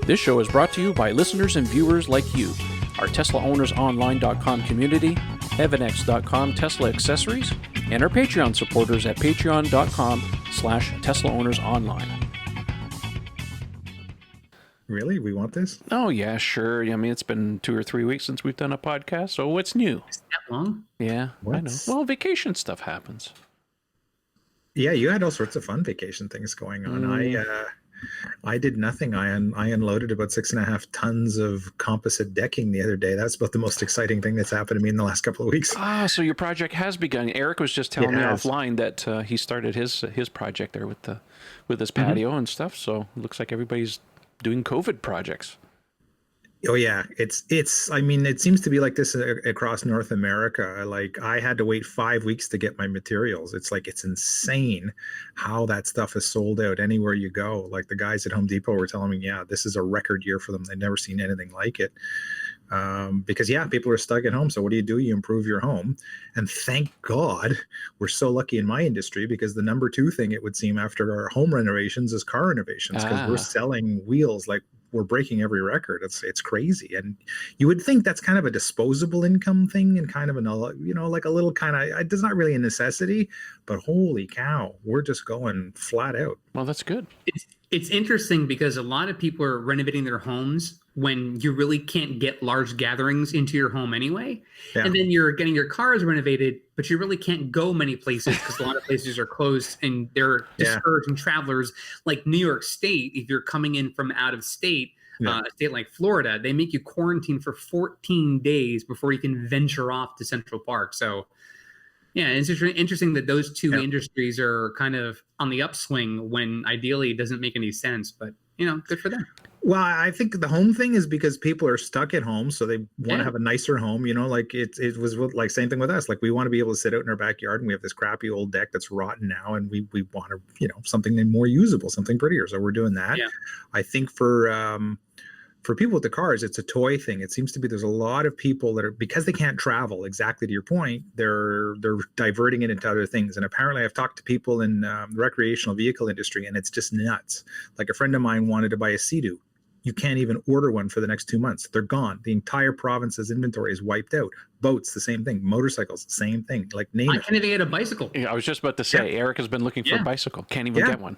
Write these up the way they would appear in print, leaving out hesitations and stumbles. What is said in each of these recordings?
This show is brought to you by listeners and viewers like you, our TeslaOwnersOnline.com community, HeavenX.com Tesla accessories, and our Patreon supporters at patreon.com/TeslaOwnersOnline. Really? We want this? Oh, yeah, sure. I mean, it's been 2 or 3 weeks since we've done a podcast, so what's new? Is that long? Yeah, I know. Well, vacation stuff happens. Yeah, you had all sorts of fun vacation things going on. I did nothing. I unloaded about 6.5 tons of composite decking the other day. That's about the most exciting thing that's happened to me in the last couple of weeks. Ah, so your project has begun. Eric was just telling me offline that he started his project there with his patio and stuff. So it looks like everybody's doing COVID projects. Oh yeah, it's. I mean, it seems to be like this across North America. Like I had to wait 5 weeks to get my materials. It's insane how that stuff is sold out anywhere you go. Like the guys at Home Depot were telling me, yeah, this is a record year for them. They've never seen anything like it. Because people are stuck at home. So what do? You improve your home. And thank God we're so lucky in my industry, because the number 2 thing it would seem after our home renovations is car renovations, because we're selling wheels like we're breaking every record. It's crazy. And you would think that's kind of a disposable income thing and kind of like a little kind of, it's not really a necessity, but holy cow, we're just going flat out. Well, that's good. It's interesting because a lot of people are renovating their homes when you really can't get large gatherings into your home anyway. Yeah. And then you're getting your cars renovated, but you really can't go many places because a lot of places are closed and they're discouraging travelers. Like New York State, if you're coming in from out of state, a state like Florida, they make you quarantine for 14 days before you can venture off to Central Park. So yeah, it's interesting that those two industries are kind of on the upswing when ideally it doesn't make any sense, but good for them. Well, I think the home thing is because people are stuck at home, so they want to have a nicer home. Like it was like same thing with us. Like we want to be able to sit out in our backyard, and we have this crappy old deck that's rotten now, and we want to something more usable, something prettier. So we're doing that. Yeah. I think for people with the cars, it's a toy thing. It seems to be there's a lot of people that are, because they can't travel, exactly to your point, they're diverting it into other things. And apparently I've talked to people in the recreational vehicle industry, and it's just nuts. Like a friend of mine wanted to buy a Sea-Doo. You can't even order one for the next 2 months. They're gone. The entire province's inventory is wiped out. Boats, the same thing. Motorcycles, same thing. Like name it. I can't even get a bicycle. Yeah, I was just about to say, Eric has been looking for a bicycle. Can't even get one.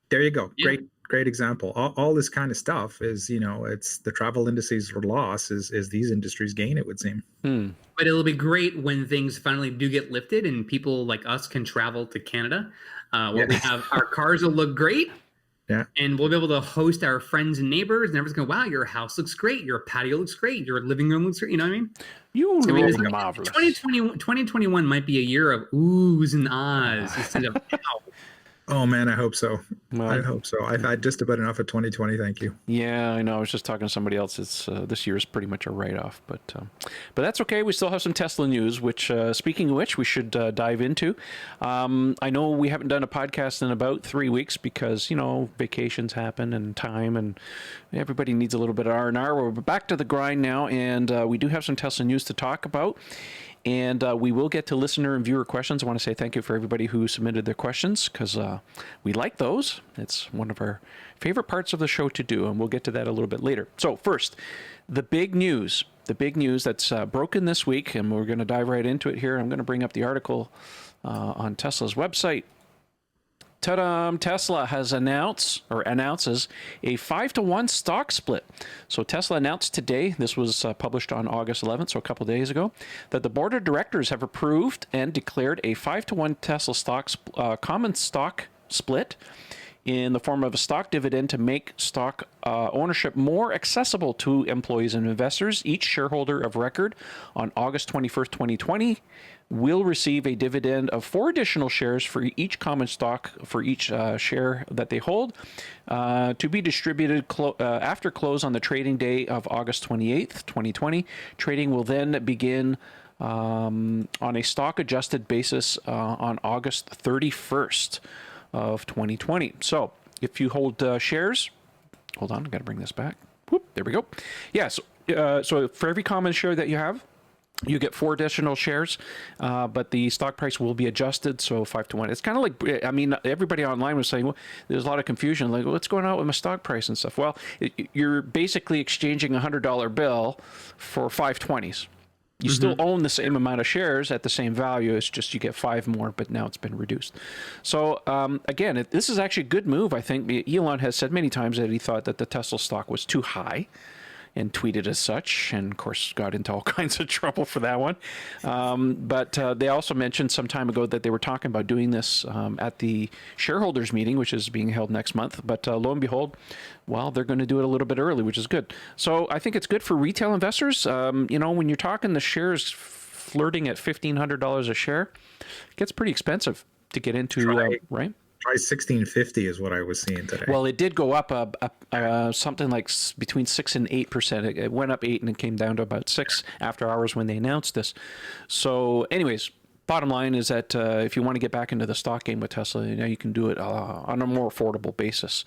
There you go. Yeah. Great example. All this kind of stuff is, it's the travel indices loss is these industries gain, it would seem. But it'll be great when things finally do get lifted and people like us can travel to Canada. We have our cars will look great. Yeah. And we'll be able to host our friends and neighbors, and everyone's going, wow, your house looks great. Your patio looks great. Your living room looks great. You know what I mean? Marvelous. 2021 might be a year of oohs and ahs instead of ow. Oh man, I hope so. Well, I hope so. I've had just about enough of 2020. Thank you. Yeah, I know. I was just talking to somebody else. It's this year is pretty much a write-off, but that's okay. We still have some Tesla news. Which, speaking of which, we should dive into. I know we haven't done a podcast in about 3 weeks because vacations happen and time, and everybody needs a little bit of R&R. We're back to the grind now, and we do have some Tesla news to talk about. And we will get to listener and viewer questions. I want to say thank you for everybody who submitted their questions, because we like those. It's one of our favorite parts of the show to do, and we'll get to that a little bit later. So first, the big news that's broken this week, and we're going to dive right into it here. I'm going to bring up the article on Tesla's website. Ta-da! Tesla has announces a 5-to-1 stock split. So Tesla announced today, this was published on August 11th, so a couple days ago, that the board of directors have approved and declared a 5-to-1 Tesla common stock split in the form of a stock dividend to make stock ownership more accessible to employees and investors. Each shareholder of record on August 21st, 2020 will receive a dividend of 4 additional shares for each common stock for each share that they hold, to be distributed after close on the trading day of August 28th, 2020. Trading will then begin on a stock-adjusted basis on August 31st of 2020. So if you hold shares, hold on, I've got to bring this back. Whoop, there we go. Yeah, so for every common share that you have, You get 4 additional shares, but the stock price will be adjusted, so 5-to-1. It's kind of like, I mean, everybody online was saying, well, there's a lot of confusion, like, what's going on with my stock price and stuff? Well, you're basically exchanging a $100 bill for 520s. You still own the same amount of shares at the same value. It's just you get 5 more, but now it's been reduced. So again, this is actually a good move. I think Elon has said many times that he thought that the Tesla stock was too high, and tweeted as such, and of course got into all kinds of trouble for that one. But they also mentioned some time ago that they were talking about doing this at the shareholders meeting, which is being held next month. But lo and behold, well, they're going to do it a little bit early, which is good. So I think it's good for retail investors. You know, when you're talking the shares flirting at $1,500 a share, it gets pretty expensive to get into, right? Try 1650 is what I was seeing today. Well, it did go up something like between 6 and 8%. It went up 8 and it came down to about 6 after hours when they announced this. So, anyways, bottom line is that if you want to get back into the stock game with Tesla, you know, you can do it on a more affordable basis.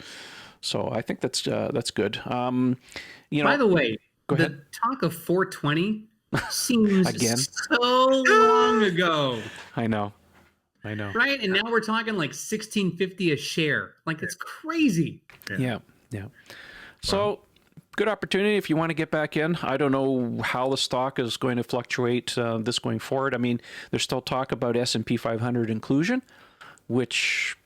So I think that's good. You know, by the way, the talk of 420 seems again so long ago. I know. Right? And now we're talking like 1650 a share. Like, it's crazy. Yeah. So good opportunity if you want to get back in. I don't know how the stock is going to fluctuate this going forward. I mean, there's still talk about S&P 500 inclusion, which,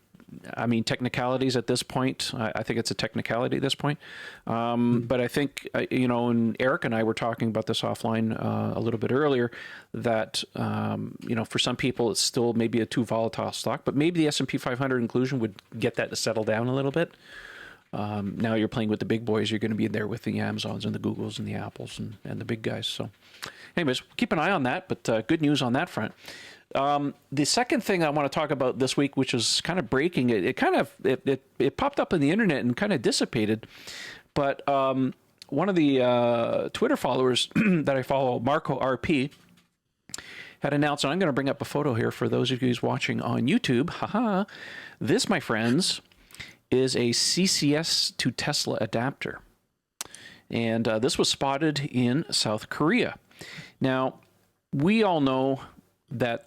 I mean, technicalities at this point. I think it's a technicality at this point. But I think, you know, and Eric and I were talking about this offline a little bit earlier, that, you know, for some people, it's still maybe a too volatile stock, but maybe the S&P 500 inclusion would get that to settle down a little bit. Now you're playing with the big boys. You're going to be there with the Amazons and the Googles and the Apples and the big guys. So anyways, keep an eye on that, but good news on that front. The second thing I want to talk about this week, which is kind of breaking, it popped up on the internet and kind of dissipated, but one of the Twitter followers that I follow, Marco RP, had announced, and I'm going to bring up a photo here for those of you who's watching on YouTube. Haha, this, my friends, is a CCS to Tesla adapter, and this was spotted in South Korea. Now, we all know that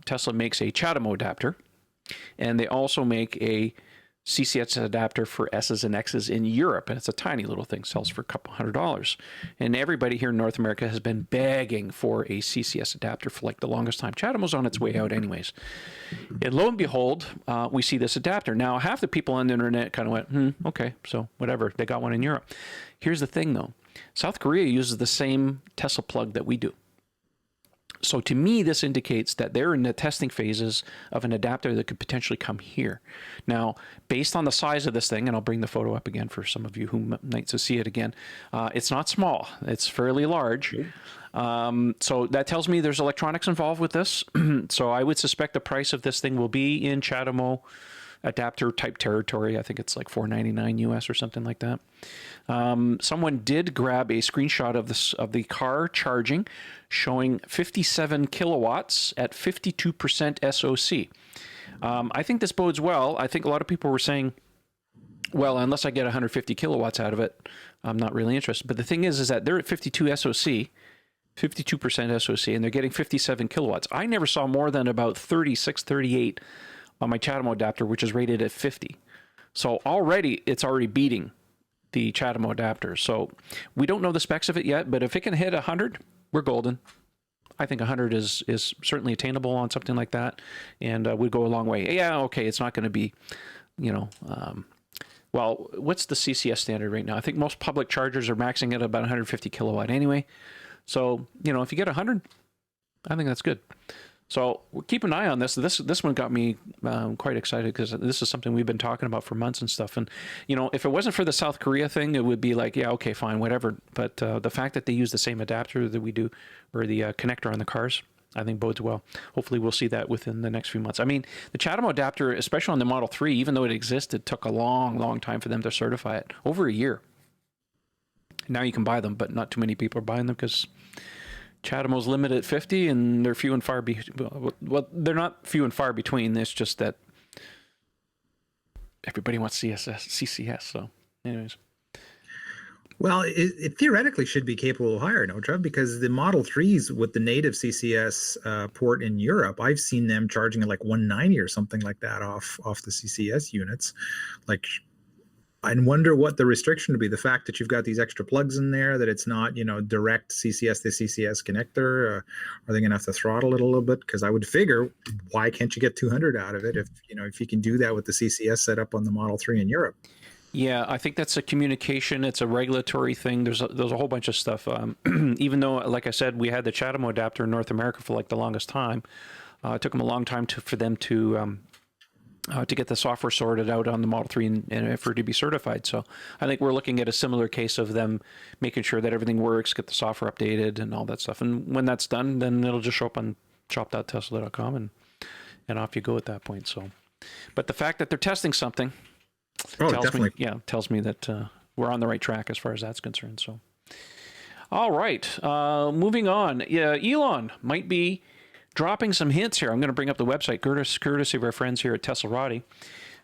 Tesla makes a CHAdeMO adapter, and they also make a CCS adapter for S's and X's in Europe, and it's a tiny little thing, sells for a couple $100. And everybody here in North America has been begging for a CCS adapter for like the longest time. CHAdeMO's on its way out anyways. And lo and behold, we see this adapter. Now, half the people on the internet kind of went, okay, so whatever, they got one in Europe. Here's the thing though, South Korea uses the same Tesla plug that we do. So to me, this indicates that they're in the testing phases of an adapter that could potentially come here. Now, based on the size of this thing, and I'll bring the photo up again for some of you who might to see it again, it's not small. It's fairly large. So that tells me there's electronics involved with this. So I would suspect the price of this thing will be in CHAdeMO adapter type territory. I think it's like $4.99 US or something like that. Someone did grab a screenshot of the car charging, showing 57 kilowatts at 52% SOC. I think this bodes well. I think a lot of people were saying, well, unless I get 150 kilowatts out of it, I'm not really interested. But the thing is that they're at 52 SOC, 52% SOC, and they're getting 57 kilowatts. I never saw more than about 36, 38 on my CHAdeMO adapter, which is rated at 50. So it's already beating the CHAdeMO adapter. So we don't know the specs of it yet, but if it can hit 100, we're golden. I think 100 is certainly attainable on something like that, and would go a long way. Yeah, okay, it's not going to be, you know, well, what's the CCS standard right now? I think most public chargers are maxing at about 150 kilowatt anyway. So, you know, if you get 100, I think that's good. So keep an eye on this. This one got me quite excited because this is something we've been talking about for months and stuff. And, you know, if it wasn't for the South Korea thing, it would be like, yeah, okay, fine, whatever. But the fact that they use the same adapter that we do, or the connector on the cars, I think bodes well. Hopefully we'll see that within the next few months. I mean, the CHAdeMO adapter, especially on the Model 3, even though it existed, took a long, long time for them to certify it. Over a year. Now you can buy them, but not too many people are buying them because CHAdeMO's limited at 50, and they're few and far well, they're not few and far between. It's just that everybody wants CCS. So, anyways. Well, it theoretically should be capable of higher, no, Trev? Because the Model 3s with the native CCS port in Europe, I've seen them charging at like 190 or something like that off the CCS units. Like, I wonder what the restriction would be. The fact that you've got these extra plugs in there, that it's not, direct CCS to CCS connector. Are they going to have to throttle it a little bit? Because I would figure, why can't you get 200 out of it if you can do that with the CCS setup on the Model 3 in Europe? Yeah, I think that's a communication. It's a regulatory thing. There's a whole bunch of stuff. Even though, like I said, we had the Chatamo adapter in North America for like the longest time. It took them a long time for them to get the software sorted out on the Model 3 and for it to be certified. So I think we're looking at a similar case of them making sure that everything works, get the software updated and all that stuff. And when that's done, then it'll just show up on shop.tesla.com and off you go at that point. So, but the fact that they're testing something tells me that we're on the right track as far as that's concerned. So, all right, moving on. Yeah, Elon might be dropping some hints here. I'm going to bring up the website, courtesy of our friends here at Teslarati.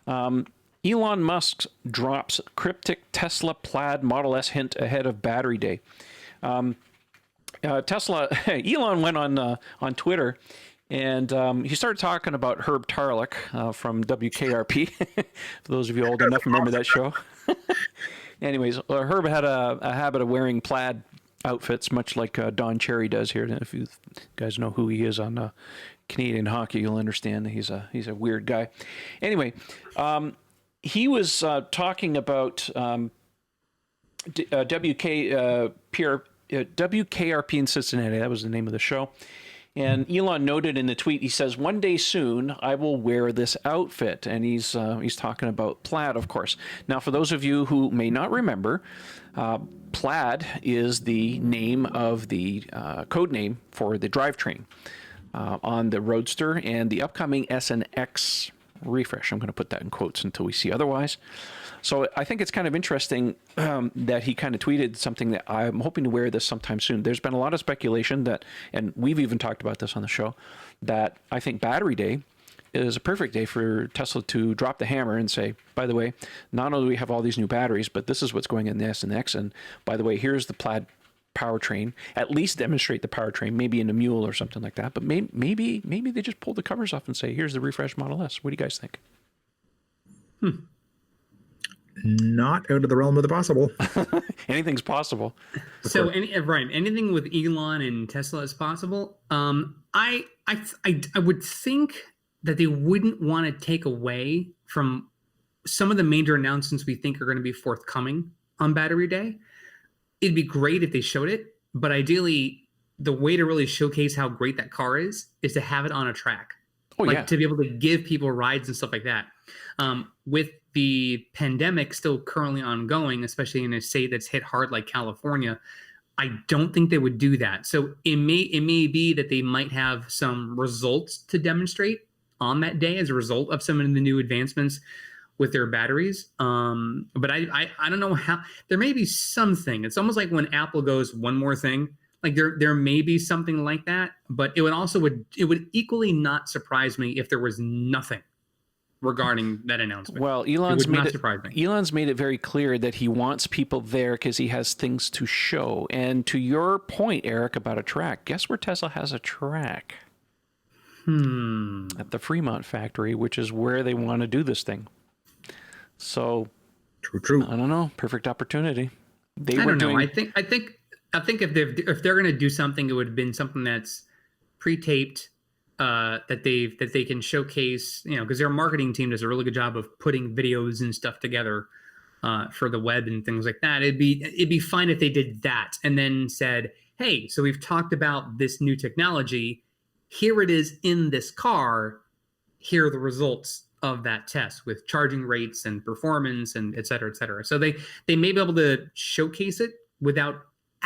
Elon Musk drops cryptic Tesla Plaid Model S hint ahead of Battery Day. Elon went on Twitter, and he started talking about Herb Tarlek from WKRP. For those of you old enough, remember that show. Anyways, Herb had a habit of wearing plaid outfits, much like Don Cherry does here. If you guys know who he is on Canadian hockey, you'll understand he's a weird guy. Anyway, he was talking about WKRP in Cincinnati. That was the name of the show. And Elon noted in the tweet, he says, "One day soon, I will wear this outfit." And he's talking about plaid, of course. Now, for those of you who may not remember, plaid is the name of the code name for the drivetrain on the Roadster and the upcoming S and X refresh. I'm going to put that in quotes until we see otherwise. So I think it's kind of interesting that he kind of tweeted something that I'm hoping to wear this sometime soon. There's been a lot of speculation that, and we've even talked about this on the show, that I think Battery Day is a perfect day for Tesla to drop the hammer and say, by the way, not only do we have all these new batteries, but this is what's going in the S and X. And by the way, here's the plaid powertrain. At least demonstrate the powertrain, maybe in a mule or something like that. But maybe they just pull the covers off and say, here's the refreshed Model S. What do you guys think? Not out of the realm of the possible. Anything's possible. So, anything with Elon and Tesla is possible. I would think that they wouldn't want to take away from some of the major announcements we think are going to be forthcoming on Battery Day. It'd be great if they showed it, but ideally, the way to really showcase how great that car is to have it on a track. To be able to give people rides and stuff like that. With the pandemic still currently ongoing, especially in a state that's hit hard like California, I don't think they would do that. So it may be that they might have some results to demonstrate on that day as a result of some of the new advancements with their batteries. But I don't know how. There may be something. It's almost like when Apple goes one more thing. Like there may be something like that, but it would equally not surprise me if there was nothing regarding that announcement. Well, Elon's made it very clear that he wants people there because he has things to show. And to your point, Eric, about a track, guess where Tesla has a track? At the Fremont factory, which is where they want to do this thing. So, true. I don't know. Perfect opportunity. I don't know. I think if they're going to do something, it would have been something that's pre-taped. That they can showcase, because their marketing team does a really good job of putting videos and stuff together for the web and things like that. It'd be fine if they did that and then said, hey, so we've talked about this new technology. Here it is in this car. Here are the results of that test with charging rates and performance and et cetera, et cetera. So they may be able to showcase it without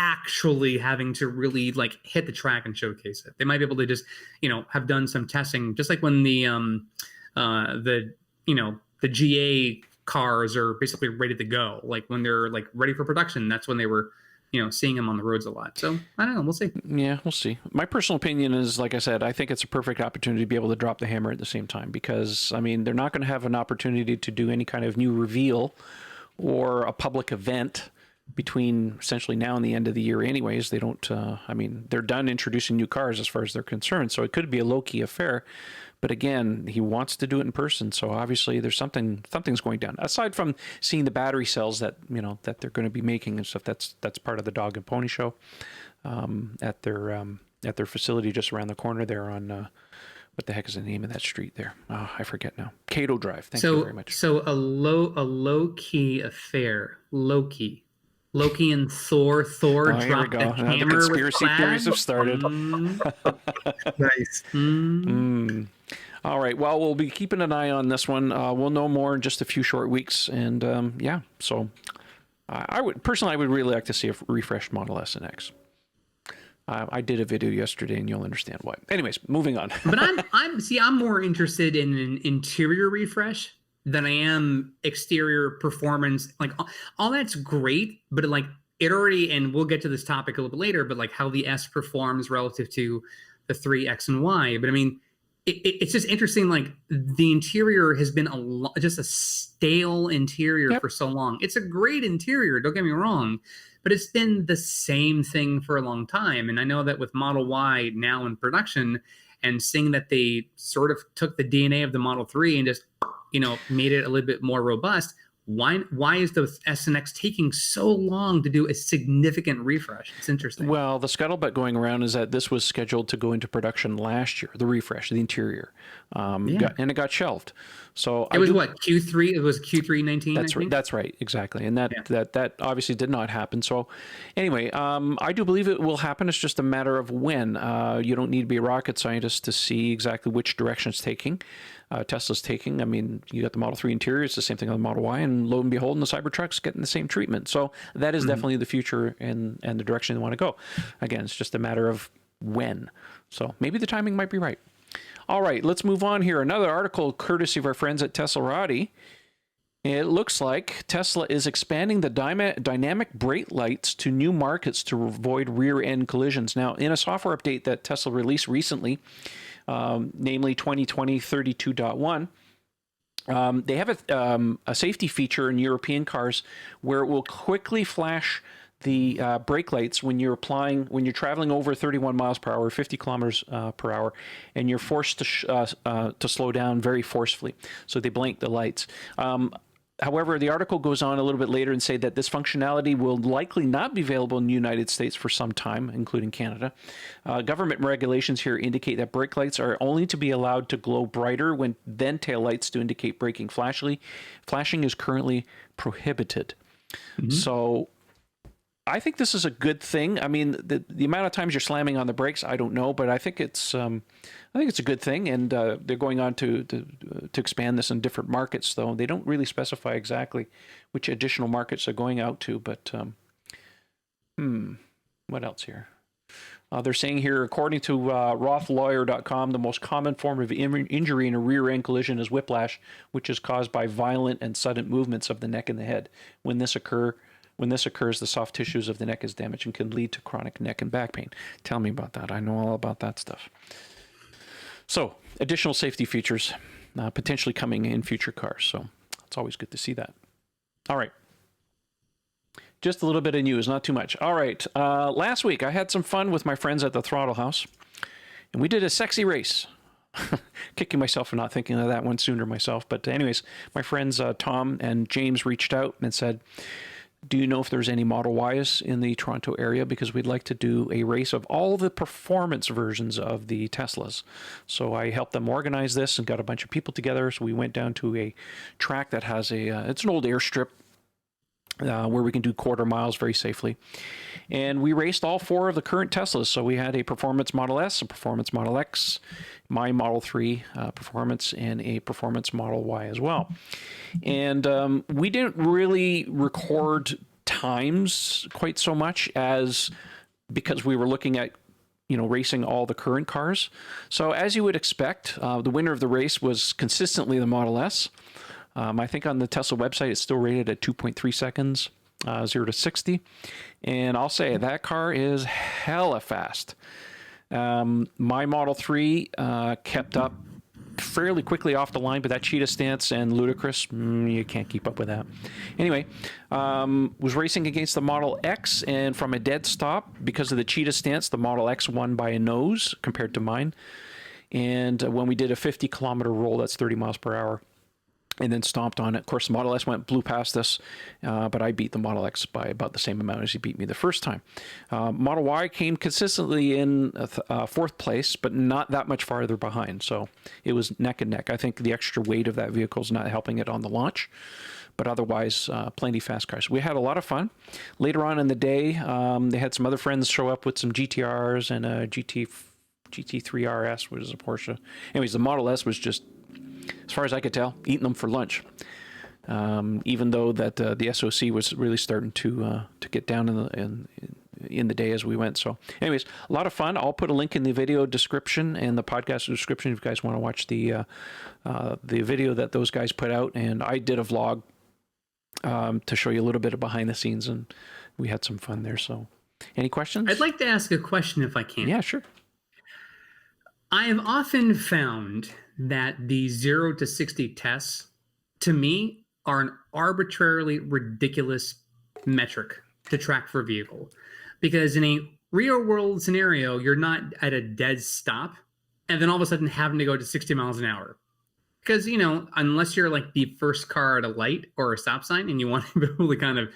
actually having to really hit the track and showcase it. They might be able to just, have done some testing, just like when the GA cars are basically ready to go. Like when they're ready for production, that's when they were, seeing them on the roads a lot. So I don't know. We'll see. Yeah, we'll see. My personal opinion is, like I said, I think it's a perfect opportunity to be able to drop the hammer at the same time because, they're not going to have an opportunity to do any kind of new reveal or a public event between essentially now and the end of the year anyways. They don't, they're done introducing new cars as far as they're concerned. So it could be a low-key affair. But again, he wants to do it in person. So obviously there's something's going down. Aside from seeing the battery cells that, that they're going to be making and stuff, that's part of the Dog and Pony Show at their facility just around the corner there on, what the heck is the name of that street there? Oh, I forget now. Cato Drive. Thank you very much. So a low-key affair. Loki and Thor dropped a hammer. The conspiracy theories have started. Nice. All right. Well, we'll be keeping an eye on this one. We'll know more in just a few short weeks. And so I would really like to see a refreshed Model S and X. I did a video yesterday, and you'll understand why. Anyways, moving on. But I'm more interested in an interior refresh than I am exterior performance. Like all that's great, but it already, and we'll get to this topic a little bit later, but how the S performs relative to the 3 X and Y. But I mean, it's just interesting. The interior has been just a stale interior for so long. It's a great interior, don't get me wrong, but it's been the same thing for a long time. And I know that with Model Y now in production, and seeing that they sort of took the DNA of the Model 3 and just made it a little bit more robust. Why is the S and X taking so long to do a significant refresh? It's interesting. Well, the scuttlebutt going around is that this was scheduled to go into production last year, the refresh, the interior, and it got shelved. So it was Q3? It was Q3 19. That's right. That's right. Exactly. And that obviously did not happen. So anyway, I do believe it will happen. It's just a matter of when. You don't need to be a rocket scientist to see exactly which direction it's taking. Tesla's taking. I mean, you got the Model 3 interior. It's the same thing on the Model Y, and lo and behold, the Cybertruck's getting the same treatment. So that is definitely the future and the direction they want to go. Again, it's just a matter of when. So maybe the timing might be right. All right, let's move on here. Another article courtesy of our friends at Teslarati. It looks like Tesla is expanding the dynamic brake lights to new markets to avoid rear-end collisions. Now, in a software update that Tesla released recently, namely 2020-32.1, they have a safety feature in European cars where it will quickly flash the brake lights when you're traveling over 31 miles per hour, 50 kilometers per hour, and you're forced to slow down very forcefully. So they blink the lights. However, the article goes on a little bit later and say that this functionality will likely not be available in the United States for some time, including Canada. Government regulations here indicate that brake lights are only to be allowed to glow brighter than tail lights to indicate braking. Flashing is currently prohibited. So I think this is a good thing. I mean, the amount of times you're slamming on the brakes, I don't know, but I think it's a good thing. And they're going on to expand this in different markets, though they don't really specify exactly which additional markets they're going out to. But what else here? They're saying here, according to RothLawyer.com, the most common form of injury in a rear-end collision is whiplash, which is caused by violent and sudden movements of the neck and the head. When this occurs, the soft tissues of the neck is damaged and can lead to chronic neck and back pain. Tell me about that. I know all about that stuff. So, additional safety features potentially coming in future cars. So, it's always good to see that. All right. Just a little bit of news, not too much. All right. Last week, I had some fun with my friends at the Throttle House, and we did a sexy race. Kicking myself for not thinking of that one sooner myself. But anyways, my friends Tom and James reached out and said, do you know if there's any Model Ys in the Toronto area? Because we'd like to do a race of all the performance versions of the Teslas. So I helped them organize this and got a bunch of people together. So we went down to a track that has it's an old airstrip where we can do quarter miles very safely. And we raced all 4 of the current Teslas. So we had a Performance Model S, a Performance Model X, my Model 3 Performance, and a Performance Model Y as well. And we didn't really record times quite so much as because we were looking at racing all the current cars. So as you would expect, the winner of the race was consistently the Model S. I think on the Tesla website, it's still rated at 2.3 seconds, 0 to 60. And I'll say that car is hella fast. My Model 3 kept up fairly quickly off the line, but that cheetah stance and ludicrous, you can't keep up with that. Anyway, was racing against the Model X, and from a dead stop, because of the cheetah stance, the Model X won by a nose compared to mine. And when we did a 50-kilometer roll, that's 30 miles per hour, and then stomped on it. Of course, the Model S blew past us, but I beat the Model X by about the same amount as he beat me the first time. Model Y came consistently in fourth place, but not that much farther behind. So it was neck and neck. I think the extra weight of that vehicle is not helping it on the launch, but otherwise, plenty fast cars. We had a lot of fun. Later on in the day, they had some other friends show up with some GTRs and a GT3 RS, which is a Porsche. Anyways, the Model S was just, as far as I could tell, eating them for lunch. Even though that the SOC was really starting to get down in the day as we went. So, anyways, a lot of fun. I'll put a link in the video description and the podcast description if you guys want to watch the video that those guys put out. And I did a vlog to show you a little bit of behind the scenes, and we had some fun there. So, any questions? I'd like to ask a question if I can. Yeah, sure. I have often found that the 0 to 60 tests, to me, are an arbitrarily ridiculous metric to track for a vehicle. Because in a real world scenario, you're not at a dead stop and then all of a sudden having to go to 60 miles an hour. Because, you know, unless you're like the first car at a light or a stop sign and you want to be able to kind of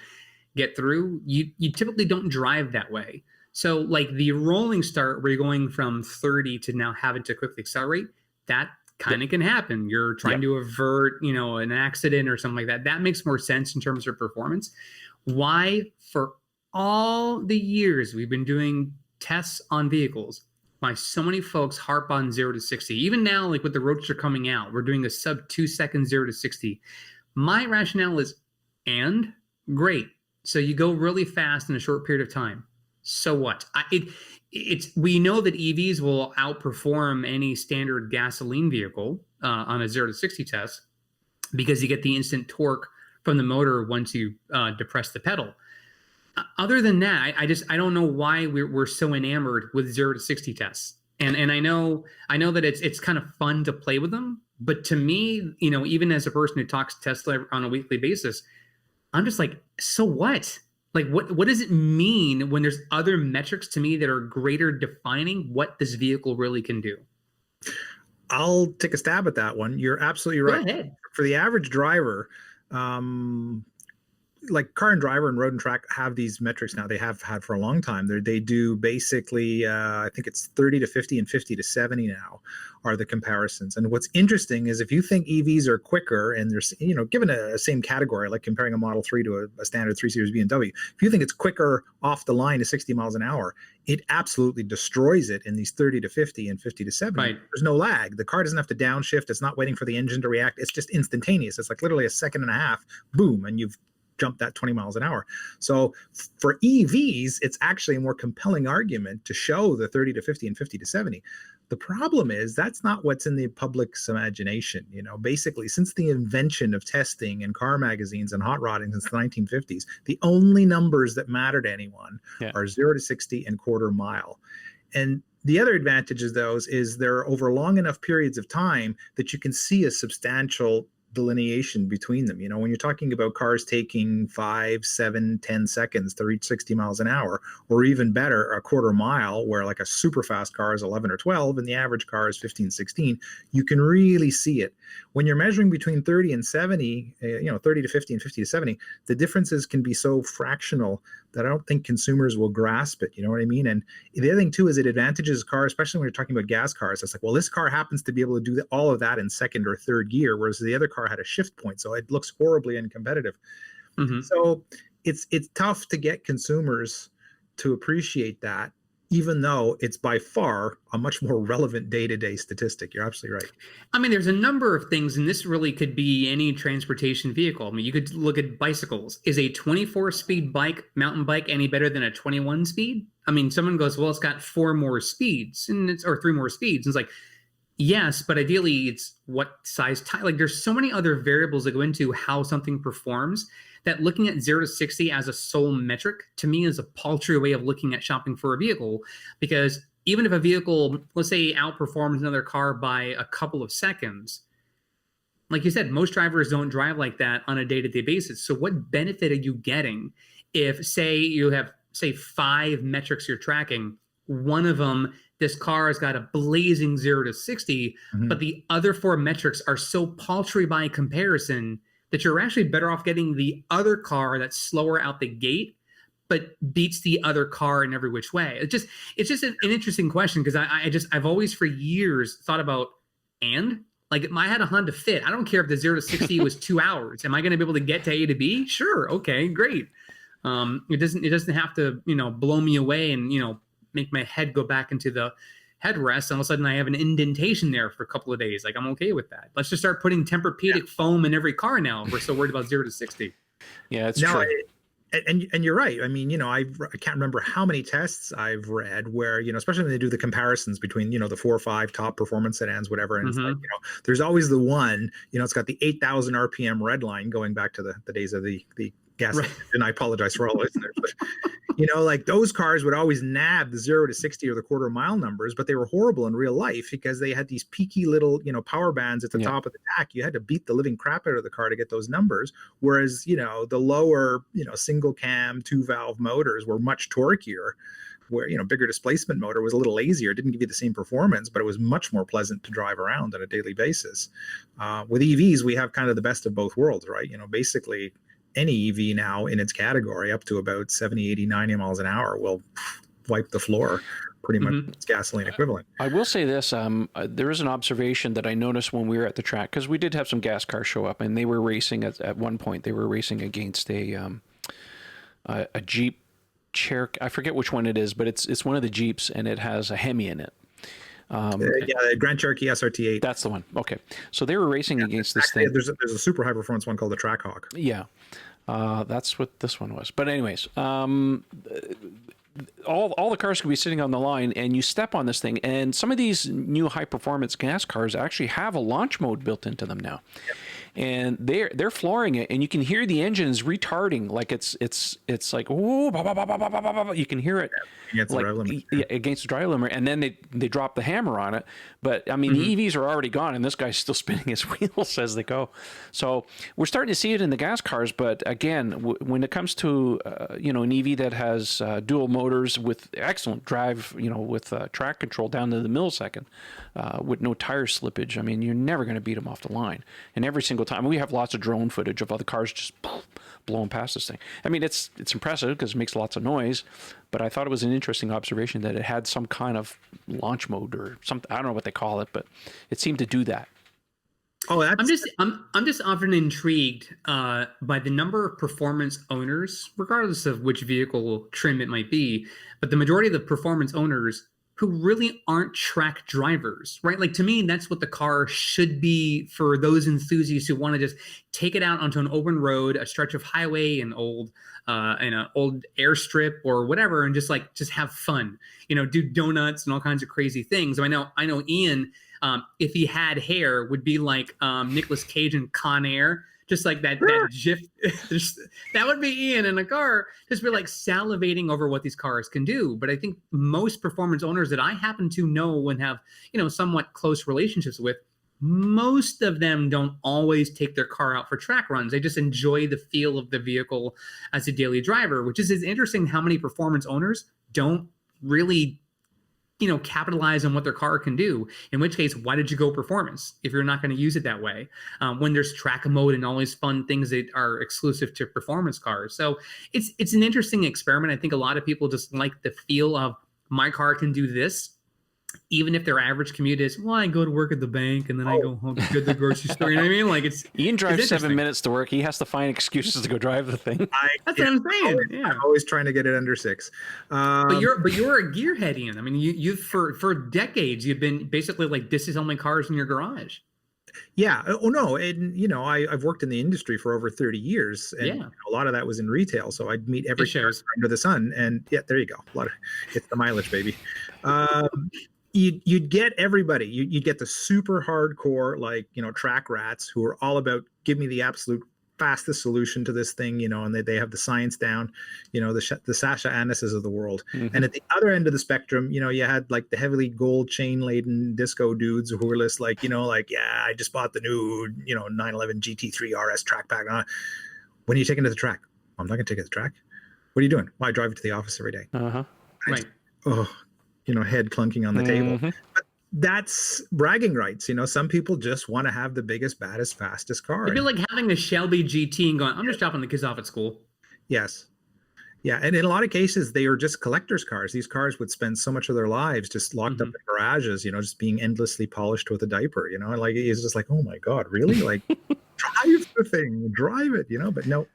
get through, you typically don't drive that way. So like the rolling start where you're going from 30 to now having to quickly accelerate, that kind of can happen. You're trying to avert, you know, an accident or something like that. That makes more sense in terms of performance. Why, for all the years we've been doing tests on vehicles, why so many folks harp on 0 to 60? Even now, like with the Roadster coming out, we're doing a sub 2 second 0 to 60. My rationale is, and great. So you go really fast in a short period of time. So what? We know that EVs will outperform any standard gasoline vehicle on a 0 to 60 test because you get the instant torque from the motor once you depress the pedal. Other than that, I don't know why we're so enamored with 0 to 60 tests. And I know that it's kind of fun to play with them, but to me, you know, even as a person who talks Tesla on a weekly basis, I'm just like, so what? Like, what does it mean when there's other metrics to me that are greater defining what this vehicle really can do? I'll take a stab at that one. You're absolutely right. Go ahead. For the average driver, like Car and Driver and Road and Track have these metrics now. They have had for a long time. They do basically, I think it's 30 to 50 and 50 to 70 now are the comparisons. And what's interesting is if you think EVs are quicker and there's, you know, given a same category, like comparing a Model 3 to a standard 3 Series BMW, if you think it's quicker off the line to 60 miles an hour, it absolutely destroys it in these 30 to 50 and 50 to 70. Right. There's no lag. The car doesn't have to downshift. It's not waiting for the engine to react. It's just instantaneous. It's like literally a second and a half, boom, and you've jump that 20 miles an hour. So for EVs, it's actually a more compelling argument to show the 30 to 50 and 50 to 70. The problem is that's not what's in the public's imagination. You know, basically, since the invention of testing and car magazines and hot rodding since the 1950s, the only numbers that matter to anyone are 0 to 60 and quarter mile. And the other advantage of those is they're over long enough periods of time that you can see a substantial delineation between them. You know, when you're talking about cars taking 5, 7, 10 seconds to reach 60 miles an hour, or even better, a quarter mile, where like a super fast car is 11 or 12 and the average car is 15, 16, you can really see it. When you're measuring between 30 and 70, 30 to 50 and 50 to 70, the differences can be so fractional that I don't think consumers will grasp it. You know what I mean? And the other thing too is it advantages cars, especially when you're talking about gas cars. It's like, well, this car happens to be able to do all of that in second or third gear, whereas the other car had a shift point, so it looks horribly uncompetitive. Mm-hmm. So it's tough to get consumers to appreciate that, even though it's by far a much more relevant day-to-day statistic. You're absolutely right. I mean, there's a number of things, and this really could be any transportation vehicle. I mean, you could look at bicycles. Is a 24-speed bike, mountain bike, any better than a 21-speed? I mean, someone goes, well, it's got 4 more speeds, or 3 more speeds. And it's like, yes, but ideally it's what size tire. Like there's so many other variables that go into how something performs that looking at 0 to 60 as a sole metric to me is a paltry way of looking at shopping for a vehicle, because even if a vehicle, let's say, outperforms another car by a couple of seconds, like you said, most drivers don't drive like that on a day-to-day basis. So what benefit are you getting if, say, you have, say, 5 metrics you're tracking? One of them, this car has got a blazing 0 to 60, but the other 4 metrics are so paltry by comparison that you're actually better off getting the other car that's slower out the gate, but beats the other car in every which way. It's just an interesting question, because I've always for years thought about, and like, I had a Honda Fit. I don't care if the 0 to 60 was 2 hours. Am I going to be able to get to A to B? Sure. Okay, great. It doesn't have to, blow me away and, make my head go back into the headrest. And all of a sudden I have an indentation there for a couple of days. Like, I'm okay with that. Let's just start putting Tempur-Pedic foam in every car now if we're so worried about 0 to 60. Yeah, it's true. And you're right. I mean, I can't remember how many tests I've read where, especially when they do the comparisons between, the 4 or 5 top performance sedans, whatever. And it's like, there's always the one, it's got the 8,000 RPM red line going back to the days of the gas. Right. And I apologize for all listeners, but like those cars would always nab the 0 to 60 or the quarter mile numbers, but they were horrible in real life because they had these peaky little, power bands at the top of the tach. You had to beat the living crap out of the car to get those numbers. Whereas, the lower, single cam 2-valve motors were much torqueier, where, bigger displacement motor was a little lazier, didn't give you the same performance, but it was much more pleasant to drive around on a daily basis. With EVs, we have kind of the best of both worlds, right? Basically any EV now in its category up to about 70, 80, 90 miles an hour will wipe the floor pretty much. It's gasoline equivalent. I will say this, there is an observation that I noticed when we were at the track, because we did have some gas cars show up, and they were racing at one point. They were racing against a Jeep Cherokee. I forget which one it is, but it's one of the Jeeps, and it has a Hemi in it. The Grand Cherokee SRT8. That's the one. Okay, so they were racing against this thing. There's a super high performance one called the Trackhawk. Yeah, that's what this one was. But anyways, all the cars could be sitting on the line, and you step on this thing, and some of these new high performance gas cars actually have a launch mode built into them now. Yep. And they're flooring it, and you can hear the engines retarding, like it's like, ooh, bah, bah, bah, bah, bah, bah, bah, bah. You can hear it against the drive limit. Yeah, against the drive limit, and then they drop the hammer on it. But I mean, the EVs are already gone, and this guy's still spinning his wheels as they go. So we're starting to see it in the gas cars. But again, when it comes to an EV that has dual motors with excellent drive, with track control down to the millisecond, with no tire slippage, I mean, you're never going to beat them off the line. And every single time, we have lots of drone footage of other cars just blowing past this thing. I mean, it's impressive because it makes lots of noise, but I thought it was an interesting observation that it had some kind of launch mode or something. I don't know what they call it, but it seemed to do that. Oh, I'm just often intrigued by the number of performance owners, regardless of which vehicle trim it might be, but the majority of the performance owners who really aren't track drivers, right? Like, to me, that's what the car should be for those enthusiasts who want to just take it out onto an open road, a stretch of highway, an old airstrip or whatever, and just have fun, do donuts and all kinds of crazy things. I know Ian, if he had hair, would be like Nicolas Cage in Con Air. Just like that GIF, that would be Ian in a car, just be like salivating over what these cars can do. But I think most performance owners that I happen to know and have, somewhat close relationships with, most of them don't always take their car out for track runs. They just enjoy the feel of the vehicle as a daily driver, which is interesting how many performance owners don't really capitalize on what their car can do. In which case, why did you go performance if you're not going to use it that way? When there's track mode and all these fun things that are exclusive to performance cars. So it's an interesting experiment. I think a lot of people just like the feel of, my car can do this, even if their average commute is, well, I go to work at the bank and then I go home to the grocery store. You know what I mean? Like, Ian drives 7 minutes to work. He has to find excuses to go drive the thing. That's what I'm saying. I'm always trying to get it under 6. But you're a gearhead, Ian. I mean, you've for decades you've been basically like, this is only cars in your garage. Yeah. Oh no. And I've worked in the industry for over 30 years, and a lot of that was in retail. So I'd meet every car under the sun, and there you go. It's the mileage, baby. You'd get everybody. You'd get the super hardcore, track rats who are all about, give me the absolute fastest solution to this thing, and they have the science down, the Sasha Annises of the world. And at the other end of the spectrum, you had like the heavily gold chain laden disco dudes who were just like, yeah, I just bought the new, 911 GT3 RS track pack. When are you taking it to the track? I'm not going to take it to the track. What are you doing? Well, I drive it to the office every day. Right. Head clunking on the table. But that's bragging rights. Some people just want to have the biggest, baddest, fastest car. It'd be like having a Shelby GT and going, I'm just dropping the kids off at school. Yes. Yeah. And in a lot of cases, they are just collector's cars. These cars would spend so much of their lives just locked up in garages, just being endlessly polished with a diaper, like it's just like, oh my God, really? Like drive the thing, drive it, but no.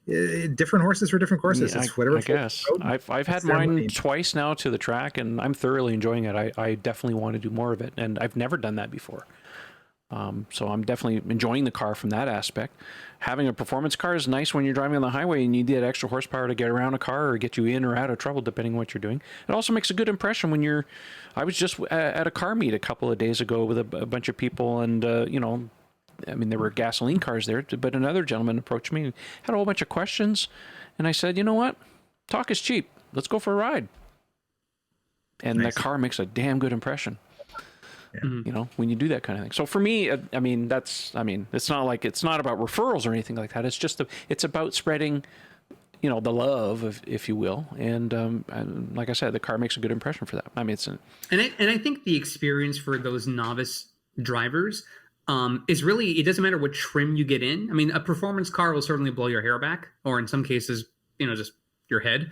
Different horses for different courses. Yeah, it's whatever. I guess I've had mine twice now to the track, and I'm thoroughly enjoying it. I definitely want to do more of it, and I've never done that before. So I'm definitely enjoying the car from that aspect. Having a performance car is nice when you're driving on the highway and you need that extra horsepower to get around a car or get you in or out of trouble, depending on what you're doing. It also makes a good impression when you're. I was just at a car meet a couple of days ago with a bunch of people, and there were gasoline cars there, but another gentleman approached me and had a whole bunch of questions. And I said, you know what? Talk is cheap. Let's go for a ride. And the car makes a damn good impression. Yeah. When you do that kind of thing. So for me, it's not about referrals or anything like that. It's just, it's about spreading, the love, if you will. And like I said, the car makes a good impression for that. And I think the experience for those novice drivers, is really, it doesn't matter what trim you get in. A performance car will certainly blow your hair back, or in some cases, just your head.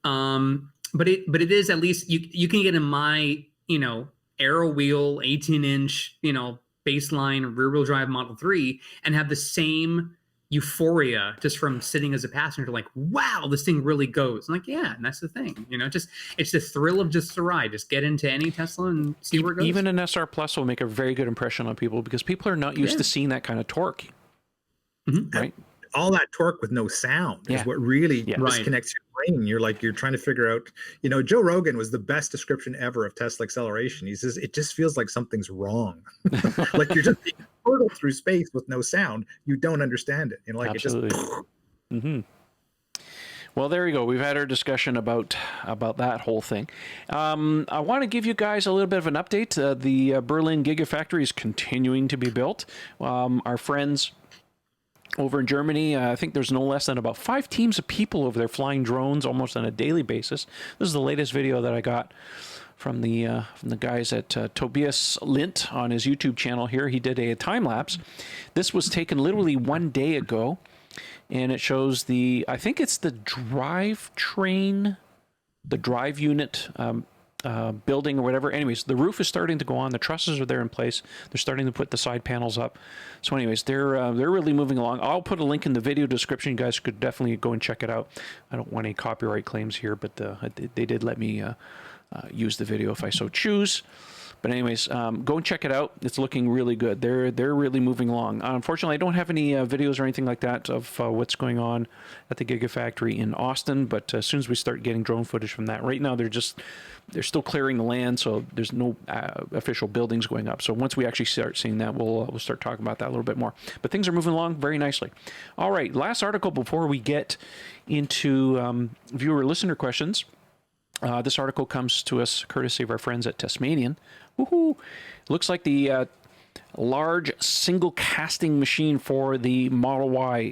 But it is, at least you can get in my, Aero Wheel 18-inch, baseline rear wheel drive Model 3 and have the same euphoria just from sitting as a passenger, like, wow, this thing really goes. I'm like, yeah, and that's the thing, it's the thrill of just the ride. Just get into any Tesla and see where it goes. Even an SR Plus will make a very good impression on people because people are not used to seeing that kind of torque. Right? All that torque with no sound is what really disconnects your brain. You're trying to figure out, Joe Rogan was the best description ever of Tesla acceleration. He says, it just feels like something's wrong. Like you're just being hurtled through space with no sound. You don't understand it. Absolutely. It just... Well, there you go. We've had our discussion about that whole thing. I want to give you guys a little bit of an update. The Berlin Gigafactory is continuing to be built. Our friends over in Germany, I think there's no less than about 5 teams of people over there flying drones almost on a daily basis. This is the latest video that I got from the guys at Tobias Lint on his YouTube channel here. He did a time lapse. This was taken literally 1 day ago, and it shows I think it's the drivetrain, the drive unit building or whatever. Anyways, the roof is starting to go on. The trusses are there in place. They're starting to put the side panels up. So anyways, they're really moving along. I'll put a link in the video description. You guys could definitely go and check it out. I don't want any copyright claims here, but they did let me use the video if I so choose. But anyways, go and check it out. It's looking really good. They're really moving along. Unfortunately, I don't have any videos or anything like that of what's going on at the Gigafactory in Austin. But as soon as we start getting drone footage from that, right now they're still clearing the land, so there's no official buildings going up. So once we actually start seeing that, we'll start talking about that a little bit more. But things are moving along very nicely. All right, last article before we get into viewer listener questions. This article comes to us courtesy of our friends at Tasmanian. Woohoo! Looks like the large single casting machine for the Model Y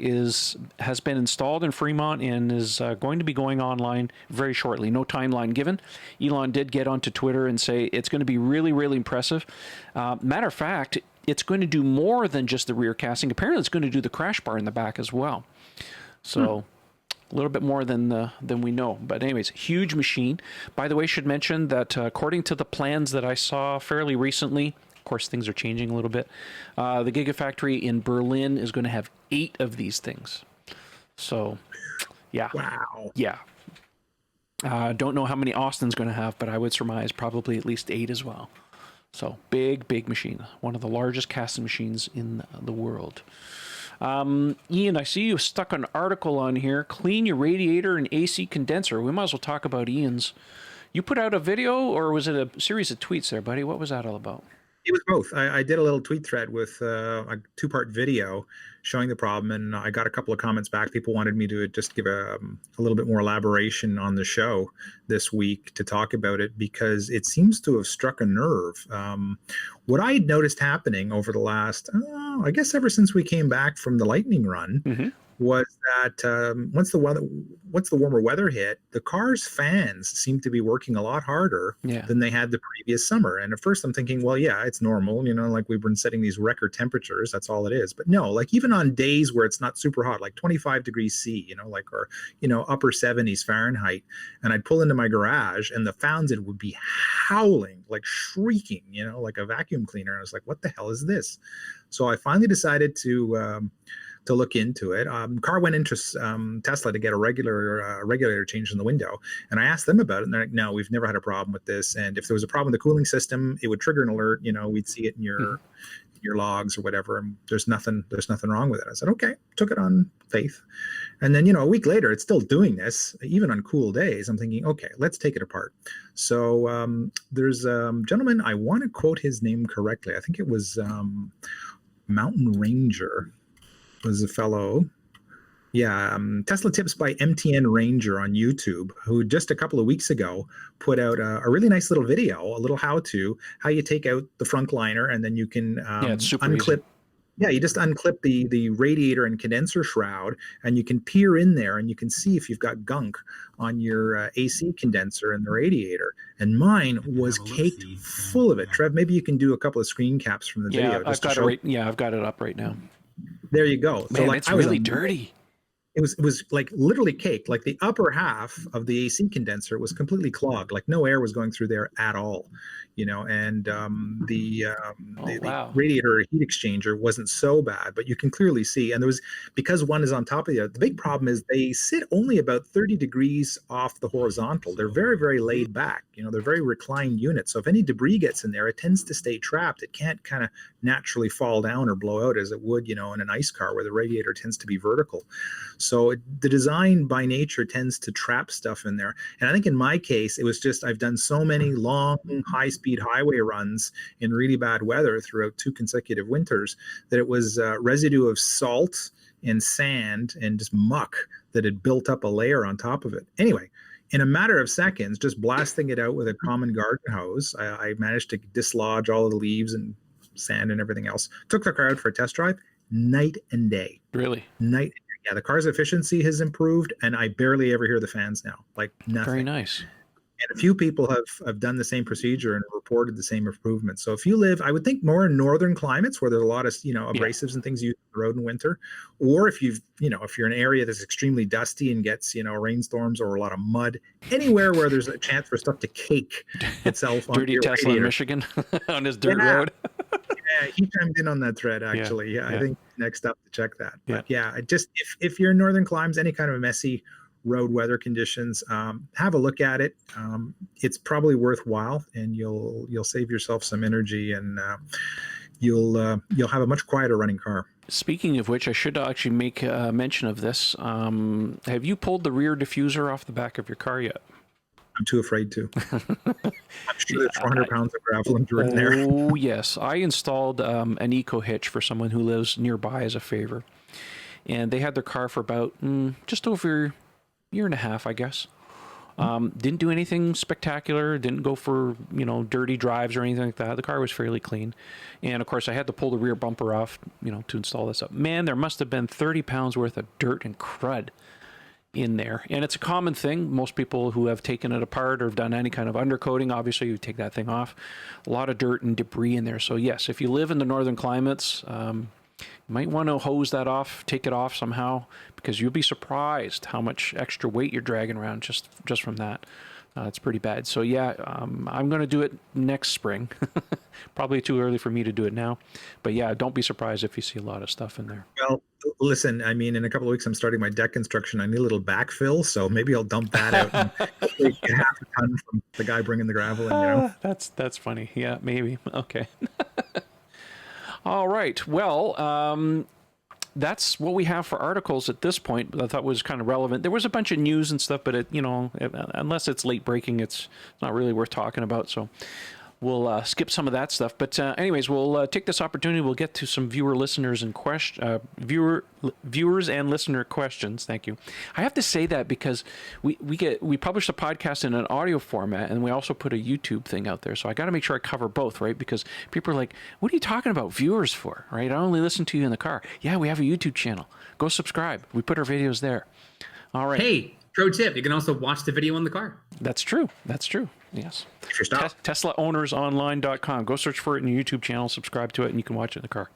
has been installed in Fremont and is going to be going online very shortly. No timeline given. Elon did get onto Twitter and say it's going to be really, really impressive. Matter of fact, it's going to do more than just the rear casting. Apparently, it's going to do the crash bar in the back as well. So... a little bit more than we know. But anyways, huge machine. By the way, should mention that according to the plans that I saw fairly recently, of course, things are changing a little bit, the Gigafactory in Berlin is going to have 8 of these things. So, yeah. Wow. Yeah. Don't know how many Austin's going to have, but I would surmise probably at least 8 as well. So, big machine. One of the largest casting machines in the world. Ian, I see you stuck an article on here. Clean your radiator and AC condenser. We might as well talk about Ian's. You put out a video, or was it a series of tweets there, buddy? What was that all about? It was both. I did a little tweet thread with a 2-part video showing the problem, and I got a couple of comments back. People wanted me to just give a little bit more elaboration on the show this week to talk about it, because it seems to have struck a nerve. What I had noticed happening over the last, I guess ever since we came back from the lightning run, was that once the warmer weather hit, the car's fans seem to be working a lot harder than they had the previous summer. And at first I'm thinking, well, yeah, it's normal, like we've been setting these record temperatures, that's all it is. But no, like even on days where it's not super hot, like 25 degrees C, or upper 70s Fahrenheit, and I'd pull into my garage and the fans, it would be howling, like shrieking, like a vacuum cleaner. I was like, what the hell is this? So I finally decided to look into it. Car went into Tesla to get a regulator changed in the window, and I asked them about it, and they're like, "No, we've never had a problem with this. And if there was a problem with the cooling system, it would trigger an alert. We'd see it in your logs or whatever, and there's nothing wrong with it." I said, "Okay," took it on faith, and then a week later, it's still doing this even on cool days. I'm thinking, okay, let's take it apart. So there's a gentleman, I want to quote his name correctly. I think it was Mountain Ranger. Was a fellow, Tesla Tips by MTN Ranger on YouTube, who just a couple of weeks ago put out a really nice little video, a little how you take out the front liner, and then you can it's super unclip. Easy. Yeah, you just unclip the radiator and condenser shroud, and you can peer in there, and you can see if you've got gunk on your AC condenser and the radiator. And mine was caked full of it. Trev, maybe you can do a couple of screen caps from the video. I've got it up right now. There you go. Man, so it's really dirty. It was like literally caked. Like the upper half of the AC condenser was completely clogged. Like no air was going through there at all. And the radiator heat exchanger wasn't so bad, but you can clearly see. And there was, because one is on top of the other, the big problem is they sit only about 30 degrees off the horizontal. They're very, very laid back. They're very reclined units. So if any debris gets in there, it tends to stay trapped. It can't kind of naturally fall down or blow out as it would, in an ICE car where the radiator tends to be vertical. So the design by nature tends to trap stuff in there. And I think in my case, it was just, I've done so many long, high-speed highway runs in really bad weather throughout 2 consecutive winters that it was residue of salt and sand and just muck that had built up a layer on top of it. Anyway, in a matter of seconds, just blasting it out with a common garden hose, I managed to dislodge all of the leaves and sand and everything else. Took the car out for a test drive, night and day. Really? Night and day. Yeah, the car's efficiency has improved, and I barely ever hear the fans now. Like nothing. Very nice. And a few people have done the same procedure and reported the same improvements. So if you live, I would think more in northern climates where there's a lot of, abrasives and things used on the road in winter, or if if you're in an area that's extremely dusty and gets, rainstorms or a lot of mud, anywhere where there's a chance for stuff to cake itself on Dirty Tesla radiator. In Michigan on his dirt road. Yeah, he chimed in on that thread, actually. Yeah. I think next up to check that. But just if you're in northern climes, any kind of messy road weather conditions, have a look at it. It's probably worthwhile, and you'll save yourself some energy, and you'll have a much quieter running car. Speaking of which, I should actually make mention of this. Have you pulled the rear diffuser off the back of your car yet? I'm too afraid to. I'm sure there's 400 pounds of gravel in there. Oh, yes. I installed an eco hitch for someone who lives nearby as a favor. And they had their car for about just over a year and a half, I guess. Didn't do anything spectacular. Didn't go for, dirty drives or anything like that. The car was fairly clean. And, of course, I had to pull the rear bumper off, to install this up. Man, there must have been 30 pounds worth of dirt and crud in there. And it's a common thing. Most people who have taken it apart or have done any kind of undercoating, obviously you take that thing off. A lot of dirt and debris in there. So yes, if you live in the northern climates, you might want to hose that off, take it off somehow, because you'll be surprised how much extra weight you're dragging around just from that. It's pretty bad. So yeah, I'm going to do it next spring. Probably too early for me to do it now. But yeah, don't be surprised if you see a lot of stuff in there. Well, listen, I mean, in a couple of weeks, I'm starting my deck construction. I need a little backfill, so maybe I'll dump that out and take half a ton from the guy bringing the gravel in, That's funny. Yeah, maybe. Okay. All right. Well, that's what we have for articles at this point. I thought was kind of relevant. There was a bunch of news and stuff, but unless it's late breaking, it's not really worth talking about. So we'll skip some of that stuff. But anyways, we'll take this opportunity. We'll get to some viewers and listener questions. Thank you. I have to say that because we publish the podcast in an audio format, and we also put a YouTube thing out there. So I got to make sure I cover both, right? Because people are like, "What are you talking about viewers for?" Right? I only listen to you in the car. Yeah, we have a YouTube channel. Go subscribe. We put our videos there. All right. Hey, pro tip: you can also watch the video in the car. That's true. Yes. TeslaOwnersOnline.com. Go search for it in your YouTube channel, subscribe to it, and you can watch it in the car.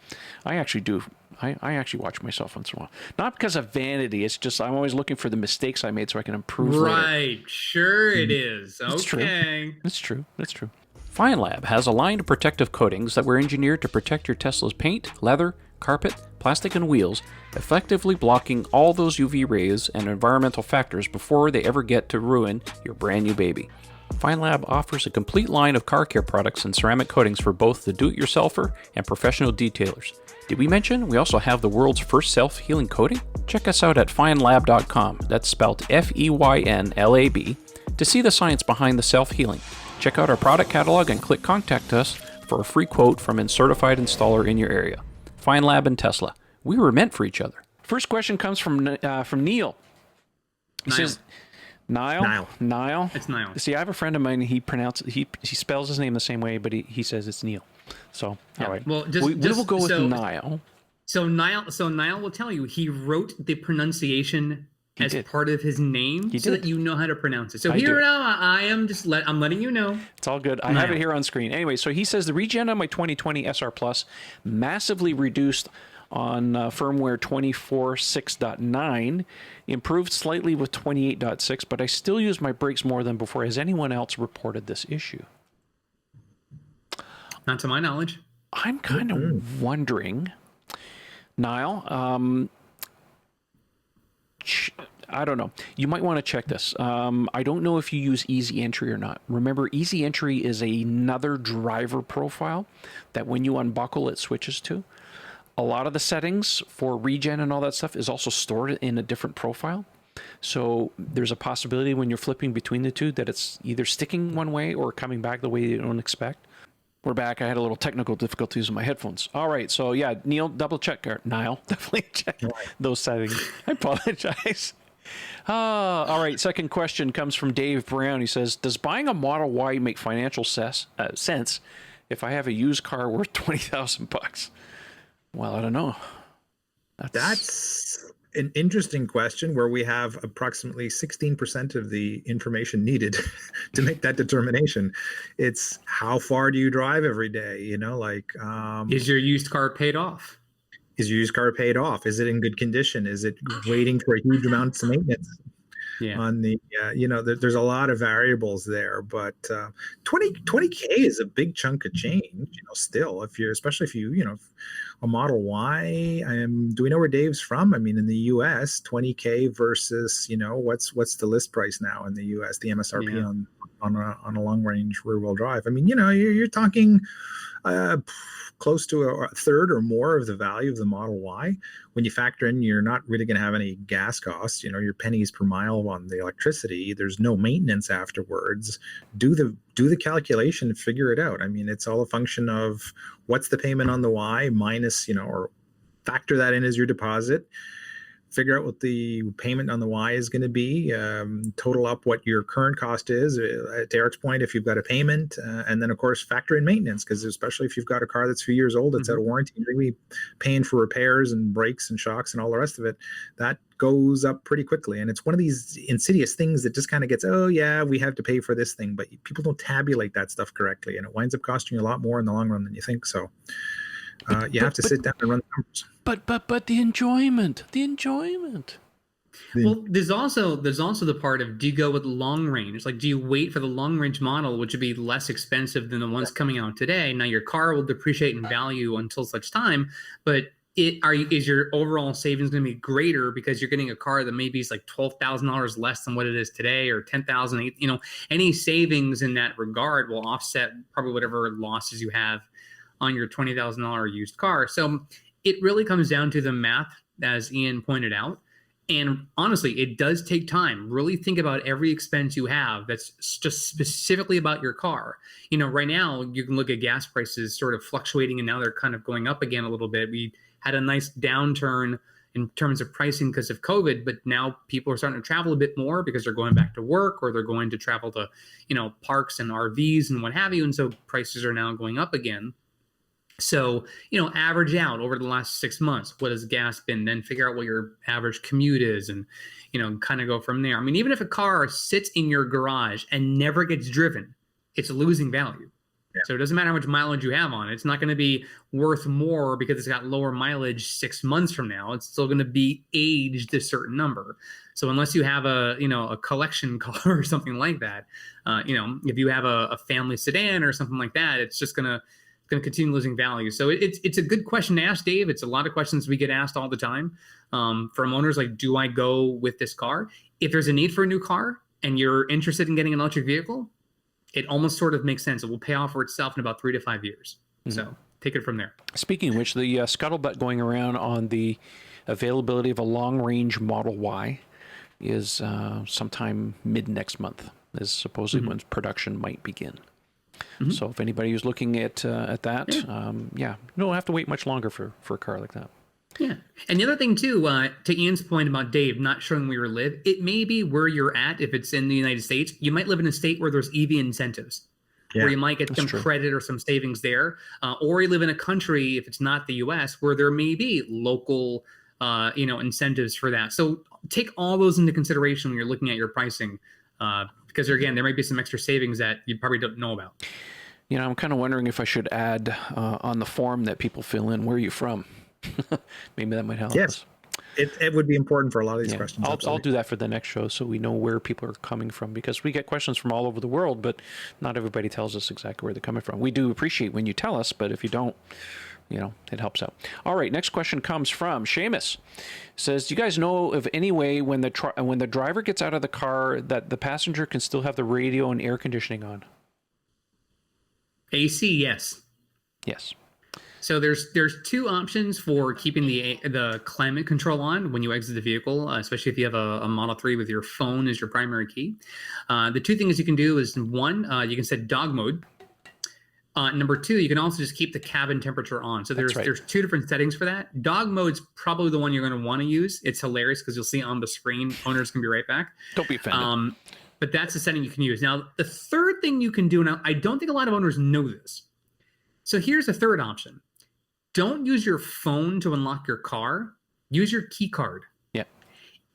I actually do. I actually watch myself once in a while. Not because of vanity. It's just I'm always looking for the mistakes I made so I can improve Right. later. Sure it is. It's Okay. true. That's true. FineLab has a line of protective coatings that were engineered to protect your Tesla's paint, leather, carpet, plastic, and wheels, effectively blocking all those UV rays and environmental factors before they ever get to ruin your brand new baby. FineLab offers a complete line of car care products and ceramic coatings for both the do-it-yourselfer and professional detailers. Did we mention we also have the world's first self-healing coating? Check us out at finelab.com, that's spelled F-E-Y-N-L-A-B, to see the science behind the self-healing. Check out our product catalog and click Contact Us for a free quote from a certified installer in your area. FineLab and Tesla, we were meant for each other. First question comes from Neil. He says, Niall. It's Niall. See, I have a friend of mine. He spells his name the same way, but he says it's Neil. So all right. Well, we will go with Niall. So Niall will tell you he wrote the pronunciation as part of his name so that you know how to pronounce it. So I'm letting you know. It's all good. I have it here on screen. Anyway, so he says the regen on my 2020 SR Plus massively reduced on firmware 24.6.9, improved slightly with 28.6, but I still use my brakes more than before. Has anyone else reported this issue? Not to my knowledge. I'm kind of wondering, Niall, I don't know. You might want to check this. I don't know if you use Easy Entry or not. Remember, Easy Entry is another driver profile that when you unbuckle, it switches to. A lot of the settings for regen and all that stuff is also stored in a different profile. So there's a possibility when you're flipping between the two that it's either sticking one way or coming back the way you don't expect. We're back. I had a little technical difficulties with my headphones. All right. So yeah, Neil, double check. Or Niall, definitely check those settings. I apologize. All right. Second question comes from Dave Brown. He says, does buying a Model Y make financial sense if I have a used car worth $20,000? Well, I don't know. That's an interesting question where we have approximately 16% of the information needed to make that determination. It's how far do you drive every day? Is your used car paid off? Is your used car paid off? Is it in good condition? Is it waiting for a huge amount of maintenance? Yeah. On the there's a lot of variables there, but 20K is a big chunk of change, still, especially if you a Model Y. Do we know where Dave's from? I mean, in the US, 20K versus what's the list price now in the US, the MSRP on a long range rear wheel drive. I mean, you're talking close to a third or more of the value of the Model Y. When you factor in, you're not really going to have any gas costs, your pennies per mile on the electricity. There's no maintenance afterwards. Do the calculation, figure it out. I mean, it's all a function of what's the payment on the Y minus, or factor that in as your deposit. Figure out what the payment on the Y is going to be, total up what your current cost is. To Eric's point, if you've got a payment, and then, of course, factor in maintenance, because especially if you've got a car that's a few years old, it's out of warranty, you're going to be paying for repairs and brakes and shocks and all the rest of it. That goes up pretty quickly. And it's one of these insidious things that just kind of gets, oh, yeah, we have to pay for this thing. But people don't tabulate that stuff correctly, and it winds up costing you a lot more in the long run than you think. So you have to sit down and run the numbers. But the enjoyment. Well, there's also the part of, do you go with long range? Like, do you wait for the long range model, which would be less expensive than the ones coming out today? Now, your car will depreciate in value until such time, but is your overall savings going to be greater because you're getting a car that maybe is like $12,000 less than what it is today, or $10,000? Any savings in that regard will offset probably whatever losses you have on your $20,000 used car. So it really comes down to the math, as Ian pointed out. And honestly, it does take time. Really think about every expense you have that's just specifically about your car. Right now you can look at gas prices sort of fluctuating, and now they're kind of going up again a little bit. We had a nice downturn in terms of pricing because of COVID, but now people are starting to travel a bit more because they're going back to work, or they're going to travel to, parks and RVs and what have you. And so prices are now going up again. So, average out over the last 6 months, what has gas been? Then figure out what your average commute is, and, kind of go from there. I mean, even if a car sits in your garage and never gets driven, it's losing value. Yeah. So it doesn't matter how much mileage you have on it. It's not going to be worth more because it's got lower mileage 6 months from now. It's still going to be aged a certain number. So unless you have a collection car or something like that, if you have a family sedan or something like that, it's just going to continue losing value. So it's a good question to ask, Dave. It's a lot of questions we get asked all the time from owners, like, do I go with this car? If there's a need for a new car and you're interested in getting an electric vehicle, it almost sort of makes sense. It will pay off for itself in about 3 to 5 years. Mm-hmm. So take it from there. Speaking of which, the scuttlebutt going around on the availability of a long-range Model Y is sometime mid next month is supposedly when production might begin. Mm-hmm. So if anybody who's looking at that, don't have to wait much longer for a car like that. Yeah. And the other thing too, to Ian's point about Dave not showing where you live, it may be where you're at. If it's in the United States, you might live in a state where there's EV incentives, where you might get some credit or some savings there. Or you live in a country, if it's not the US, where there may be local, incentives for that. So take all those into consideration when you're looking at your pricing. Because again, there might be some extra savings that you probably don't know about. I'm kind of wondering if I should add on the form that people fill in, where are you from? Maybe that might help us. It would be important for a lot of these questions. I'll do that for the next show so we know where people are coming from, because we get questions from all over the world, but not everybody tells us exactly where they're coming from. We do appreciate when you tell us, but if you don't, it helps out. All right, next question comes from Seamus. Says, do you guys know of any way when the driver gets out of the car that the passenger can still have the radio and air conditioning on? AC, yes. Yes. So there's 2 options for keeping the climate control on when you exit the vehicle, especially if you have a Model 3 with your phone as your primary key. The 2 things you can do is, 1, you can set dog mode. Number 2, you can also just keep the cabin temperature on. So there's 2 different settings for that. Dog mode's probably the one you're going to want to use. It's hilarious because you'll see on the screen, owners can be right back. Don't be offended. But that's the setting you can use. Now, the third thing you can do, now I don't think a lot of owners know this. So here's the third option. Don't use your phone to unlock your car. Use your key card. Yeah.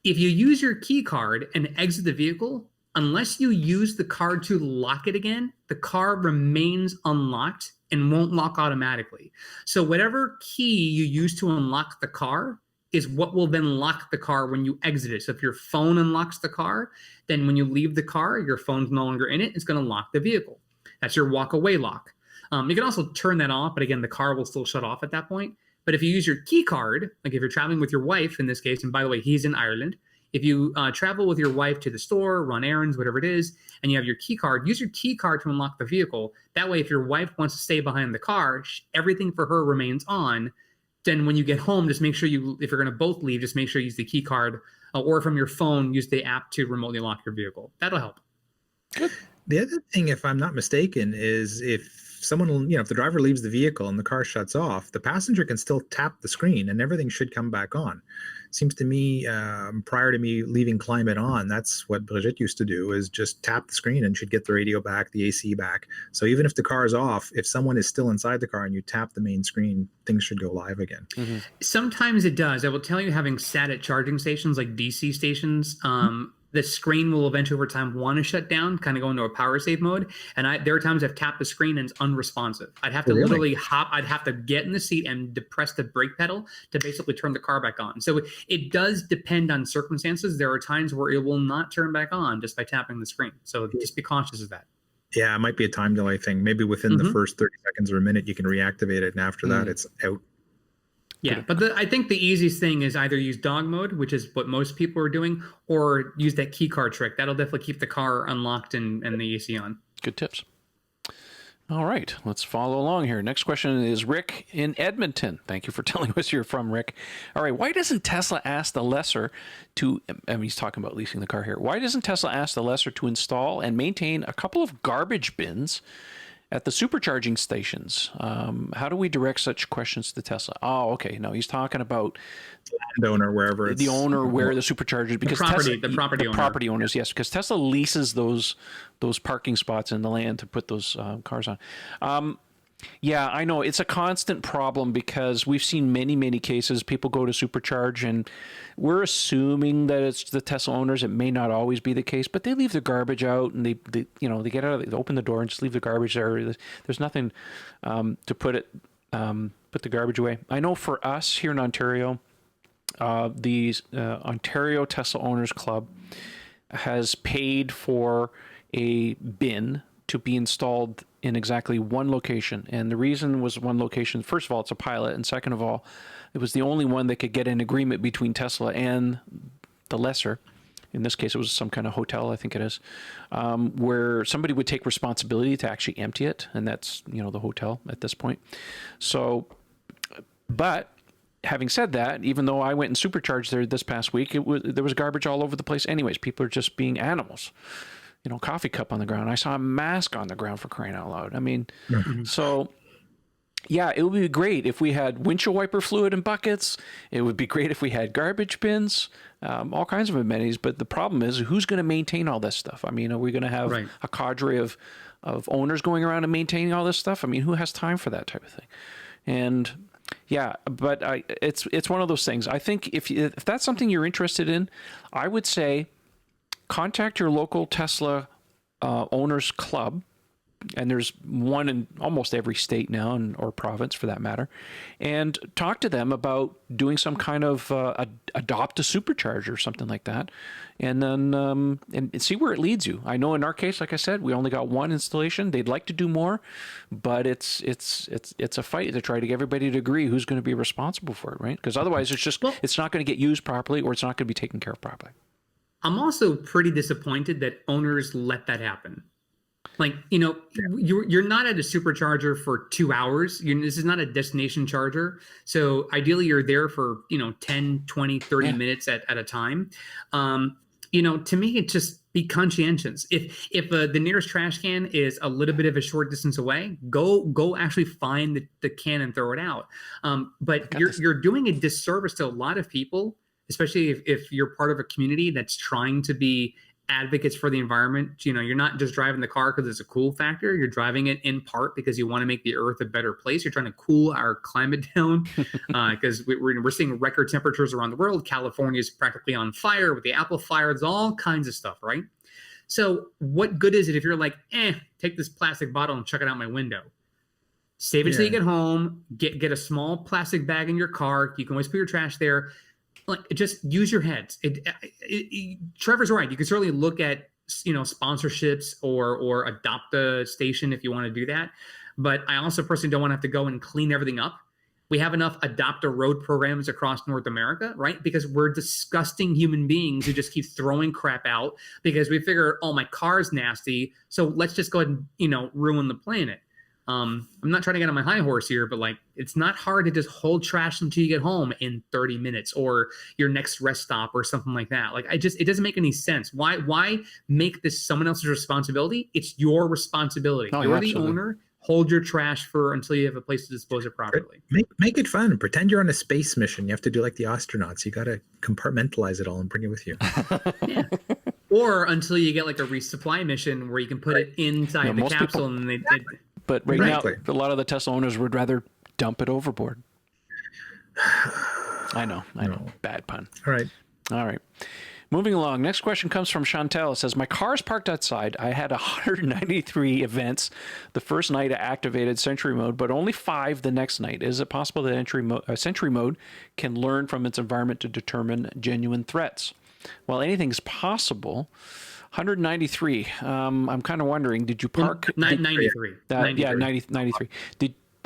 If you use your key card and exit the vehicle, unless you use the card to lock it again, the car remains unlocked and won't lock automatically. So whatever key you use to unlock the car is what will then lock the car when you exit it. So if your phone unlocks the car, then when you leave the car, your phone's no longer in it. It's going to lock the vehicle. That's your walk away lock. You can also turn that off, but again, the car will still shut off at that point. But if you use your key card, like if you're traveling with your wife in this case, and by the way, he's in Ireland, if you travel with your wife to the store, run errands, whatever it is, and you have your key card, use your key card to unlock the vehicle. That way, if your wife wants to stay behind the car, everything for her remains on. Then when you get home, just make sure if you're going to both leave, just make sure you use the key card or from your phone, use the app to remotely lock your vehicle. That'll help. Good. The other thing, if I'm not mistaken, is if if the driver leaves the vehicle and the car shuts off, the passenger can still tap the screen and everything should come back on. Seems to me, prior to me leaving climate on, that's what Brigitte used to do, is just tap the screen and she'd get the radio back, the AC back. So even if the car is off, if someone is still inside the car and you tap the main screen, things should go live again. Mm-hmm. Sometimes it does. I will tell you, having sat at charging stations like DC stations, the screen will eventually over time want to shut down, kind of go into a power save mode. And there are times I've tapped the screen and it's unresponsive. I'd have to literally I'd have to get in the seat and depress the brake pedal to basically turn the car back on. So it does depend on circumstances. There are times where it will not turn back on just by tapping the screen. So just be conscious of that. Yeah, it might be a time delay thing. Maybe within the first 30 seconds or a minute, you can reactivate it. And after that, it's out. Yeah, but I think the easiest thing is either use dog mode, which is what most people are doing, or use that key card trick. That'll definitely keep the car unlocked and the AC on. Good tips. All right, let's follow along here. Next question is Rick in Edmonton. Thank you for telling us you're from, Rick. All right, why doesn't Tesla ask the lessor to, I mean, he's talking about leasing the car here. Why doesn't Tesla ask the lessor to install and maintain a couple of garbage bins at the supercharging stations? How do we direct such questions to Tesla? Oh, okay. No, he's talking about landowner, wherever it's the owner where the superchargers, because the property owners, yes, because Tesla leases those parking spots in the land to put those cars on. Yeah, I know it's a constant problem because we've seen many cases. People go to supercharge, and we're assuming that it's the Tesla owners. It may not always be the case, but they leave their garbage out, and they get out, they open the door and just leave the garbage there. There's nothing to put the garbage away. I know for us here in Ontario, the Ontario Tesla Owners Club has paid for a bin to be installed in exactly one location. And the reason was one location. First of all, it's a pilot. And second of all, it was the only one that could get an agreement between Tesla and the lessor. In this case, it was some kind of hotel, I think it is, where somebody would take responsibility to actually empty it. And that's, the hotel at this point. So, but having said that, even though I went and supercharged there this past week, there was garbage all over the place anyways. People are just being animals. Coffee cup on the ground. I saw a mask on the ground, for crying out loud. I mean, So yeah, it would be great if we had windshield wiper fluid in buckets. It would be great if we had garbage bins, all kinds of amenities. But the problem is, who's going to maintain all this stuff? I mean, are we going to have a cadre of owners going around and maintaining all this stuff? I mean, who has time for that type of thing? And yeah, but it's one of those things. I think if that's something you're interested in, I would say contact your local Tesla owners club, and there's one in almost every state now, or province for that matter, and talk to them about doing some kind of adopt a supercharger or something like that, and then and see where it leads you. I know in our case, like I said, we only got one installation. They'd like to do more, but it's a fight to try to get everybody to agree who's going to be responsible for it, right? Because otherwise, it's not going to get used properly, or it's not going to be taken care of properly. I'm also pretty disappointed that owners let that happen. Like, you're not at a supercharger for 2 hours. This is not a destination charger. So ideally you're there for, 10, 20, 30 minutes at a time. To me, it just be conscientious. If the nearest trash can is a little bit of a short distance away, go actually find the can and throw it out. But you're doing a disservice to a lot of people, especially if you're part of a community that's trying to be advocates for the environment. You're not just driving the car because it's a cool factor. You're driving it in part because you want to make the earth a better place. You're trying to cool our climate down because we're seeing record temperatures around the world. California is practically on fire with the Apple fire. There's all kinds of stuff, right? So what good is it if you're like, take this plastic bottle and chuck it out my window? Save it till you get home. Get a small plastic bag in your car. You can always put your trash there. Like, just use your heads. Trevor's right. You can certainly look at sponsorships or adopt a station if you want to do that. But I also personally don't want to have to go and clean everything up. We have enough adopt a road programs across North America, right? Because we're disgusting human beings who just keep throwing crap out because we figure, my car's nasty, so let's just go ahead and ruin the planet. I'm not trying to get on my high horse here, but it's not hard to just hold trash until you get home in 30 minutes or your next rest stop or something like that. It doesn't make any sense. Why make this someone else's responsibility? It's your responsibility. You're the owner. Hold your trash until you have a place to dispose it properly. Make it fun. Pretend you're on a space mission. You have to do like the astronauts. You got to compartmentalize it all and bring it with you. Yeah. Or until you get like a resupply mission where you can put it inside the capsule and they But right now, a lot of the Tesla owners would rather dump it overboard. I know. Bad pun. All right. Moving along. Next question comes from Chantel. It says, my car's parked outside. I had 193 events the first night I activated Sentry Mode, but only 5 the next night. Is it possible that Sentry Mode can learn from its environment to determine genuine threats? Well, anything's possible. 193. I'm kind of wondering, did you park? 93. 93. Yeah, 93.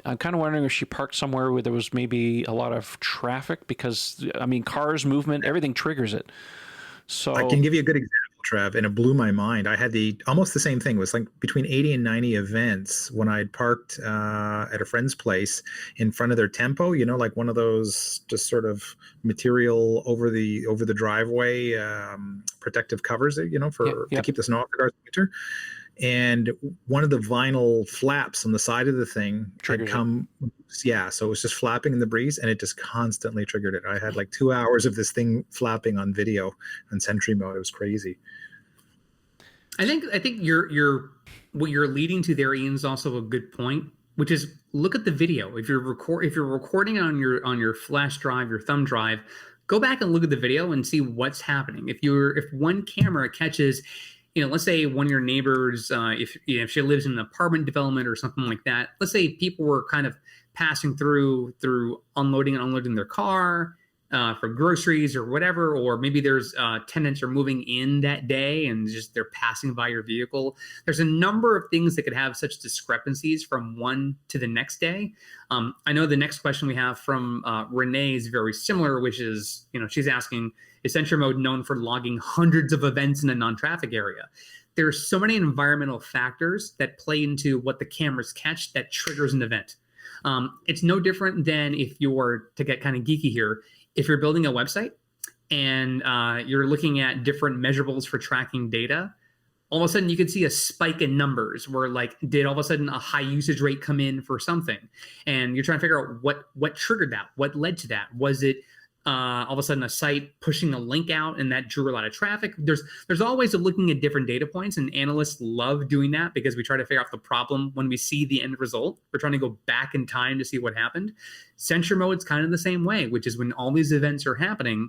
I'm kind of wondering if she parked somewhere where there was maybe a lot of traffic because, cars, movement, everything triggers it. So I can give you a good example. Trev, and it blew my mind. I had almost the same thing. It was like between 80 and 90 events when I'd parked at a friend's place in front of their tempo, like one of those just sort of material over the driveway protective covers, to keep the snow off the car's winter. And one of the vinyl flaps on the side of the thing had come, so it was just flapping in the breeze, and it just constantly triggered it. I had like 2 hours of this thing flapping on video on Sentry mode. It was crazy. I think you're what you're leading to there, Ian, is also a good point, which is look at the video. If you're recording on your flash drive, your thumb drive, go back and look at the video and see what's happening. If one camera catches, let's say one of your neighbors, if she lives in an apartment development or something like that, let's say people were kind of passing through unloading and unloading their car for groceries or whatever, or maybe there's tenants are moving in that day and just they're passing by your vehicle. There's a number of things that could have such discrepancies from one to the next day. I know the next question we have from Renee is very similar, which is, she's asking, is Sentry mode known for logging hundreds of events in a non-traffic area? There's so many environmental factors that play into what the cameras catch that triggers an event. It's no different than if you're, to get kind of geeky here, if you're building a website and you're looking at different measurables for tracking data, all of a sudden you could see a spike in numbers where did all of a sudden a high usage rate come in for something? And you're trying to figure out what triggered that, what led to that. Was it all of a sudden a site pushing a link out and that drew a lot of traffic? There's always looking at different data points, and analysts love doing that because we try to figure out the problem when we see the end result. We're trying to go back in time to see what happened. Sentry mode's kind of the same way, which is when all these events are happening,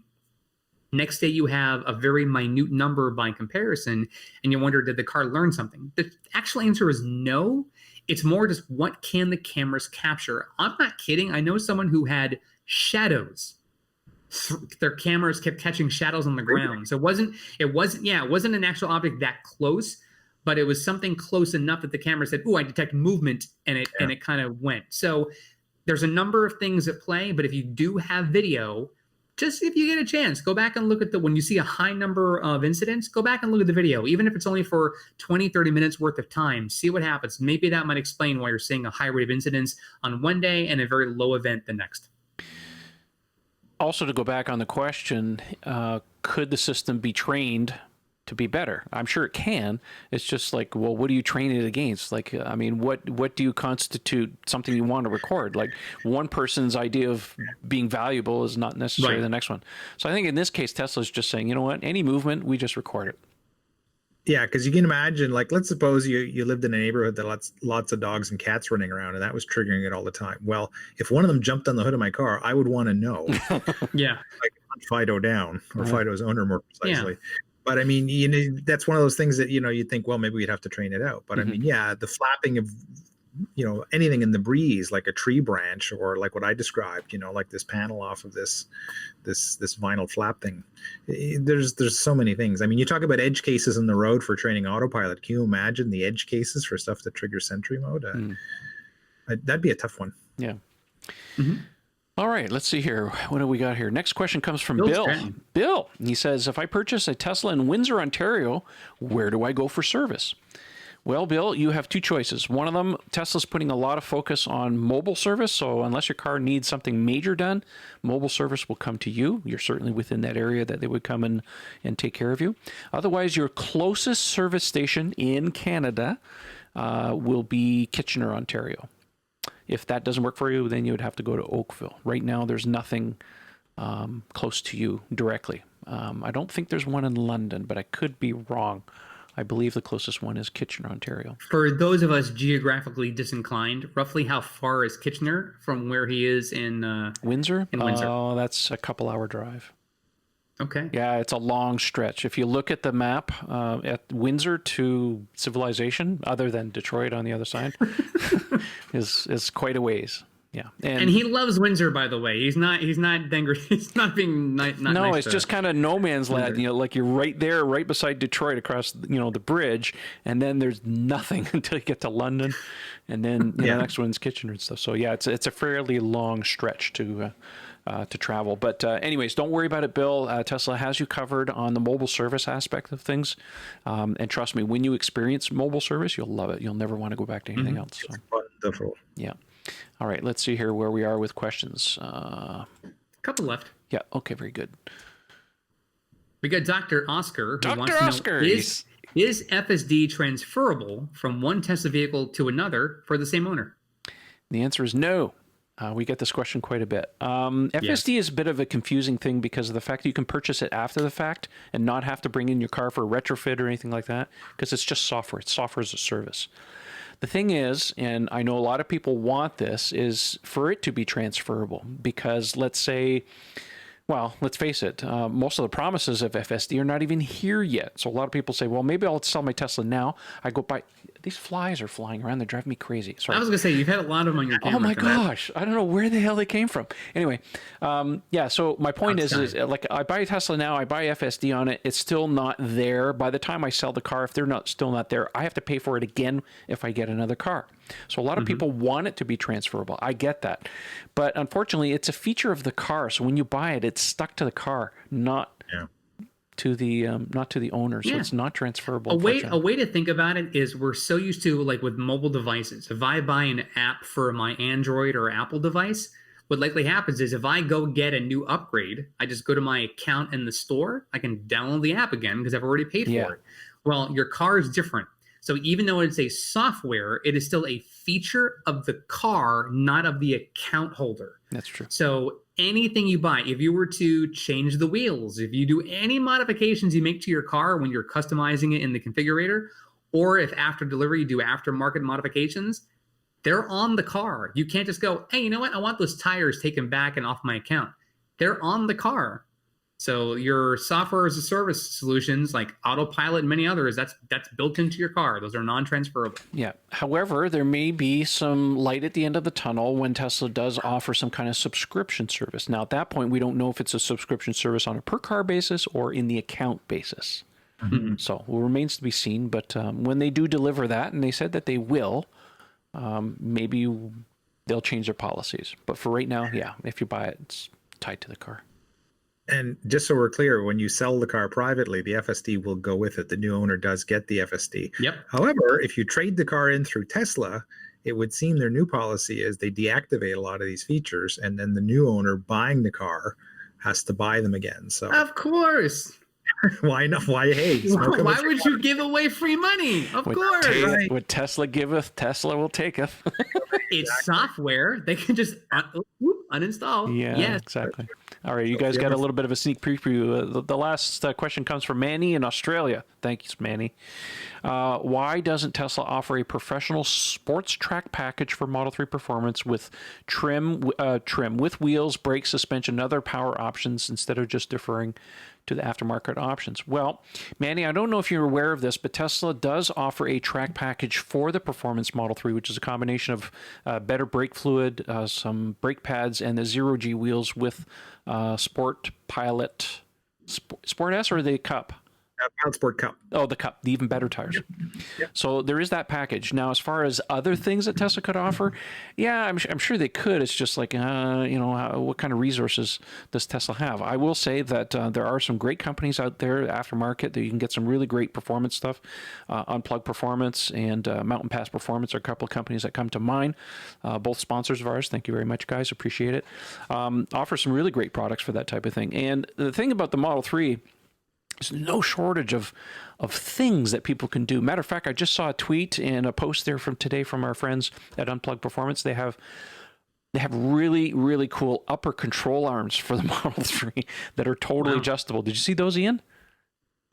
next day you have a very minute number by comparison, and you wonder, did the car learn something? The actual answer is no. It's more just what can the cameras capture? I'm not kidding. I know someone who had shadows. Their cameras kept catching shadows on the ground. So it wasn't an actual object that close, but it was something close enough that the camera said, "Ooh, I detect movement," and it kind of went. So there's a number of things at play, but if you do have video, just if you get a chance, go back and look at when you see a high number of incidents, go back and look at the video, even if it's only for 20, 30 minutes worth of time, see what happens. Maybe that might explain why you're seeing a high rate of incidents on one day and a very low event the next. Also, to go back on the question, could the system be trained to be better? I'm sure it can. It's just like, well, what do you train it against? What do you constitute something you want to record? Like, one person's idea of being valuable is not necessarily the next one. So I think in this case, Tesla's just saying, you know what, any movement, we just record it. Yeah, because you can imagine, let's suppose you lived in a neighborhood that lots of dogs and cats running around, and that was triggering it all the time. Well, if one of them jumped on the hood of my car, I would want to know. Yeah. Fido down, or Fido's owner more precisely. Yeah. But I mean, that's one of those things that, you'd think, well, maybe we'd have to train it out. But I mean, the flapping of, anything in the breeze, like a tree branch, or like what I described, like this panel off of this vinyl flap thing. There's so many things. I mean, you talk about edge cases in the road for training autopilot. Can you imagine the edge cases for stuff that triggers Sentry mode? That'd be a tough one. Yeah. Mm-hmm. All right, let's see here. What do we got here? Next question comes from Bill. Bill, he says, if I purchase a Tesla in Windsor, Ontario, where do I go for service? Well, Bill, you have two choices. One of them, Tesla's putting a lot of focus on mobile service. So unless your car needs something major done, mobile service will come to you. You're certainly within that area that they would come in and take care of you. Otherwise, your closest service station in Canada will be Kitchener, Ontario. If that doesn't work for you, then you would have to go to Oakville. Right now, there's nothing close to you directly. I don't think there's one in London, but I could be wrong. I believe the closest one is Kitchener, Ontario. For those of us geographically disinclined, roughly how far is Kitchener from where he is in Windsor? In Windsor. Oh, that's a couple-hour drive. Okay. Yeah, it's a long stretch. If you look at the map, at Windsor to civilization, other than Detroit on the other side, is quite a ways. Yeah, and he loves Windsor, by the way. He's not dangry. He's not being not no, nice. It's just kind of no man's land. Like you're right there, right beside Detroit, across the bridge, and then there's nothing until you get to London, and then the next one's Kitchener and stuff. So yeah, it's a fairly long stretch to to travel. But anyways, don't worry about it, Bill. Tesla has you covered on the mobile service aspect of things. And trust me, when you experience mobile service, you'll love it. You'll never want to go back to anything else. So. It's wonderful. Yeah. All right. Let's see here where we are with questions. Couple left. Yeah. Okay. Very good. We got Dr. Oscar, who wants Oscar. to know, is FSD transferable from one Tesla vehicle to another for the same owner? The answer is no. We get this question quite a bit. FSD is a bit of a confusing thing because of the fact that you can purchase it after the fact and not have to bring in your car for a retrofit or anything like that, because it's just software. It's software as a service. The thing is, and I know a lot of people want this, is for it to be transferable, because let's say, well, let's face it, most of the promises of FSD are not even here yet. So a lot of people say, well, maybe I'll sell my Tesla now. I go buy, these flies are flying around. They're driving me crazy. Sorry. I was going to say, you've had a lot of them on your camera. Oh my gosh. I don't know where the hell they came from. Anyway, yeah, so my point is like I buy a Tesla now, I buy FSD on it. It's still not there. By the time I sell the car, if they're still not there, I have to pay for it again if I get another car. So a lot of people want it to be transferable. I get that. But unfortunately, it's a feature of the car. So when you buy it, it's stuck to the car, not to the owner. So it's not transferable. A way to think about it is we're so used to, like with mobile devices. If I buy an app for my Android or Apple device, what likely happens is if I go get a new upgrade, I just go to my account in the store. I can download the app again because I've already paid for it. Well, your car is different. So even though it's a software, it is still a feature of the car, not of the account holder. That's true. So anything you buy, if you were to change the wheels, if you do any modifications you make to your car when you're customizing it in the configurator, or if after delivery you do aftermarket modifications, they're on the car. You can't just go, hey, you know what? I want those tires taken back and off my account. They're on the car. So your software as a service solutions like Autopilot and many others, that's built into your car. Those are non-transferable. Yeah. However, there may be some light at the end of the tunnel when Tesla does offer some kind of subscription service. Now, at that point, we don't know if it's a subscription service on a per car basis or in the account basis. So it remains to be seen. But when they do deliver that, and they said that they will, maybe they'll change their policies. But for right now, yeah, if you buy it, it's tied to the car. And just so we're clear, when you sell the car privately, the FSD will go with it. The new owner does get the FSD. Yep. However, if you trade the car in through Tesla, it would seem their new policy is they deactivate a lot of these features, and then the new owner buying the car has to buy them again. So of course. Why not? Why? Hey, why would you give away free money? Of course. Right. What Tesla giveth, Tesla will taketh. It's software. They can just uninstall. Yeah, exactly. All right, you guys got a little bit of a sneak preview. The last question comes from Manny in Australia. Thank you, Manny. Why doesn't Tesla offer a professional sports track package for Model 3 Performance with trim with wheels, brakes, suspension, and other power options instead of just deferring to the aftermarket options? Well, Manny, I don't know if you're aware of this, but Tesla does offer a track package for the Performance Model 3, which is a combination of better brake fluid, some brake pads, and the zero-G wheels with Sport Pilot, Sport S or the Cup? Pilot Sport Cup. Oh, the Cup, the even better tires. Yep. So there is that package. Now, as far as other things that Tesla could offer, yeah, I'm sure they could. It's just like, what kind of resources does Tesla have? I will say that there are some great companies out there, aftermarket, that you can get some really great performance stuff. Unplug Performance and Mountain Pass Performance are a couple of companies that come to mind. Both sponsors of ours. Thank you very much, guys. Appreciate it. Offer some really great products for that type of thing. And the thing about the Model 3, there's no shortage of things that people can do. Matter of fact, I just saw a tweet and a post there from today from our friends at Unplugged Performance. They have really, really cool upper control arms for the Model 3 that are totally adjustable. Did you see those, Ian?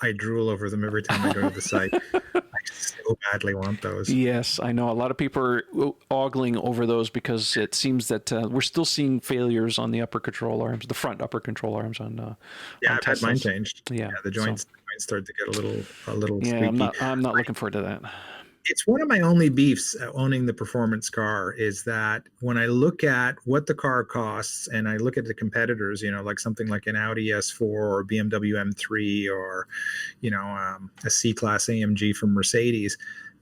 I drool over them every time I go to the site. I so badly want those. Yes, I know. A lot of people are ogling over those because it seems that we're still seeing failures on the upper control arms, the front upper control arms on I've had mine changed. Yeah, the joints start to get a little yeah, squeaky. I'm not looking forward to that. It's one of my only beefs owning the performance car is that when I look at what the car costs and I look at the competitors, like something like an Audi S4 or BMW M3 or, a C-Class AMG from Mercedes,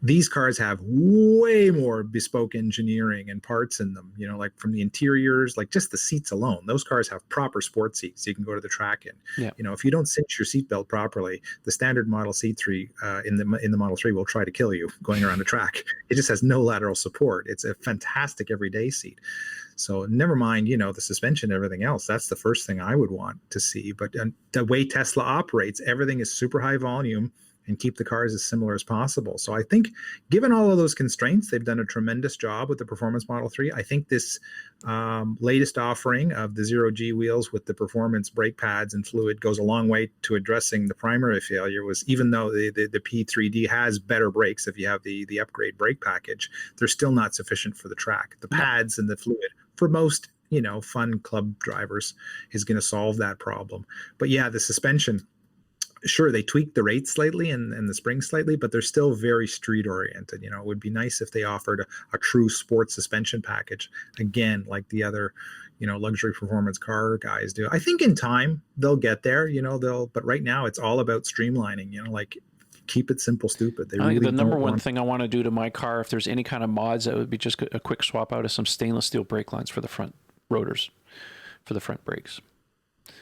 These cars have way more bespoke engineering and parts in them, you know, like from the interiors, like just the seats alone. Those cars have proper sport seats you can go to the track in. Yeah. You know, if you don't cinch your seatbelt properly, the standard Model C3 in the Model 3 will try to kill you going around the track. It just has no lateral support. It's a fantastic everyday seat. So never mind, you know, the suspension and everything else. That's the first thing I would want to see. But the way Tesla operates, everything is super high volume and keep the cars as similar as possible. So I think given all of those constraints, they've done a tremendous job with the Performance Model 3. I think this latest offering of the zero-G wheels with the performance brake pads and fluid goes a long way to addressing the primary failure. Was even though the P3D has better brakes if you have the upgrade brake package, they're still not sufficient for the track. The pads and the fluid for most, you know, fun club drivers is going to solve that problem. But yeah, the suspension, sure, they tweaked the rates slightly and the springs slightly, but they're still very street oriented. You know, it would be nice if they offered a true sports suspension package, again, like the other, you know, luxury performance car guys do. I think in time they'll get there, you know, but right now it's all about streamlining, you know, like keep it simple, stupid. They really the number one thing I want to do to my car, if there's any kind of mods, that would be just a quick swap out of some stainless steel brake lines for the front rotors, for the front brakes.